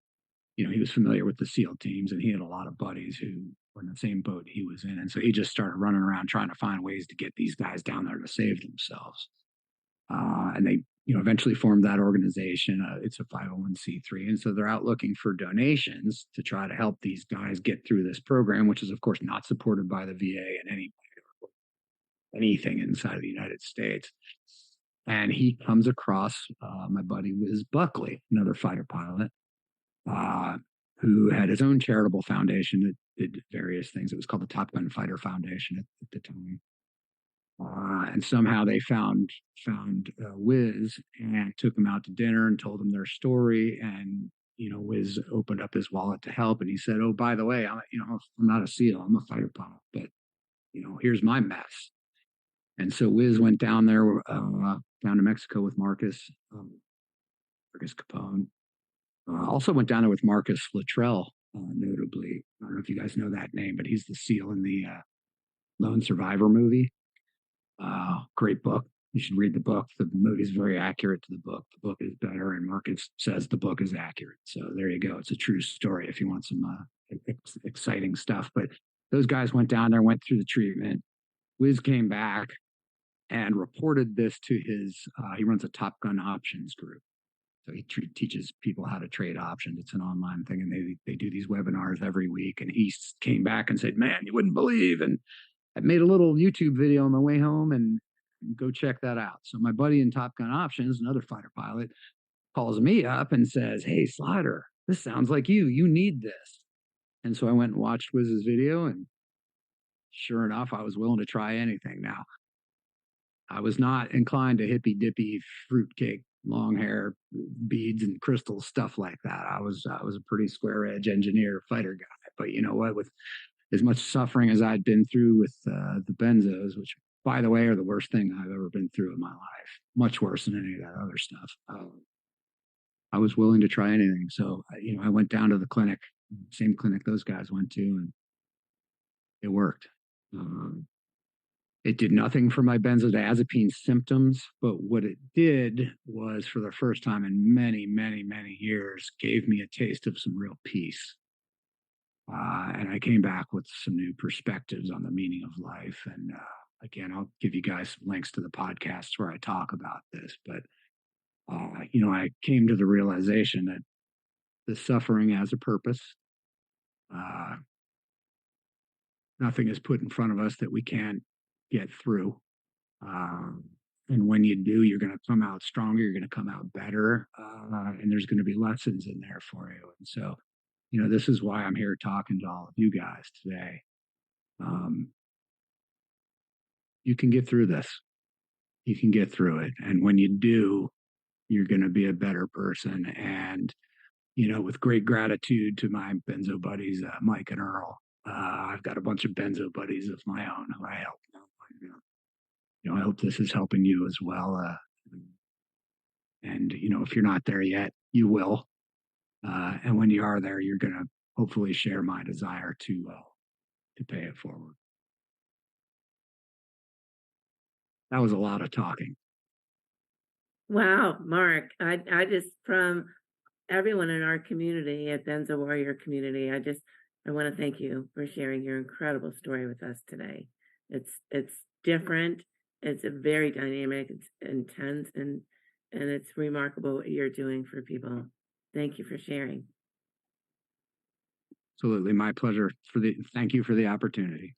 he was familiar with the SEAL teams, and he had a lot of buddies who were in the same boat he was in. And so he just started running around trying to find ways to get these guys down there to save themselves. And they, eventually formed that organization. It's a 501c3. And so they're out looking for donations to try to help these guys get through this program, which is, of course, not supported by the VA in anything inside of the United States. And he comes across my buddy Wiz Buckley, another fighter pilot, who had his own charitable foundation that did various things. It was called the Top Gun Fighter Foundation at the time. And somehow they found Wiz and took him out to dinner and told him their story. And, Wiz opened up his wallet to help, and he said, "Oh, by the way, I'm not a SEAL. I'm a fighter pilot, but here's my mess." And so Wiz went down there, down to Mexico with Marcus Capone. Also went down there with Marcus Luttrell, notably. I don't know if you guys know that name, but he's the SEAL in the Lone Survivor movie. Great book. You should read the book. The movie is very accurate to the book. The book is better, and Marcus says the book is accurate. So there you go. It's a true story if you want some exciting stuff. But those guys went down there, went through the treatment. Wiz came back and reported this to he runs a Top Gun options group. So he teaches people how to trade options. It's an online thing, and they do these webinars every week. And he came back and said, "Man, you wouldn't believe." And I made a little YouTube video on my way home, and go check that out. So my buddy in Top Gun Options, another fighter pilot, calls me up and says, "Hey, Slider, this sounds like you. You need this." And so I went and watched Wiz's video, and sure enough, I was willing to try anything. Now, I was not inclined to hippy dippy fruitcake, long hair, beads and crystals, stuff like that. I was a pretty square edge engineer fighter guy. But you know what? With as much suffering as I'd been through with the benzos, which by the way are the worst thing I've ever been through in my life, much worse than any of that other stuff. I was willing to try anything. So I went down to the clinic, same clinic those guys went to, and it worked. It did nothing for my benzodiazepine symptoms, but what it did was, for the first time in many, many, many years, gave me a taste of some real peace. And I came back with some new perspectives on the meaning of life. And again, I'll give you guys some links to the podcasts where I talk about this. But, I came to the realization that the suffering has a purpose. Uh, Nothing is put in front of us that we can't get through. And when you do, you're going to come out stronger. You're going to come out better. And there's going to be lessons in there for you. And so, this is why I'm here talking to all of you guys today. You can get through this. You can get through it. And when you do, you're going to be a better person. And, with great gratitude to my benzo buddies, Mike and Earl, I've got a bunch of benzo buddies of my own who I help. I hope this is helping you as well. And, if you're not there yet, you will. And when you are there, you're going to hopefully share my desire to pay it forward. That was a lot of talking. Wow, Mark, I just, from everyone in our community at Benzo Warrior community, I want to thank you for sharing your incredible story with us today. It's different. It's a very dynamic, it's intense, and it's remarkable what you're doing for people. Thank you for sharing. Absolutely. My pleasure. Thank you for the opportunity.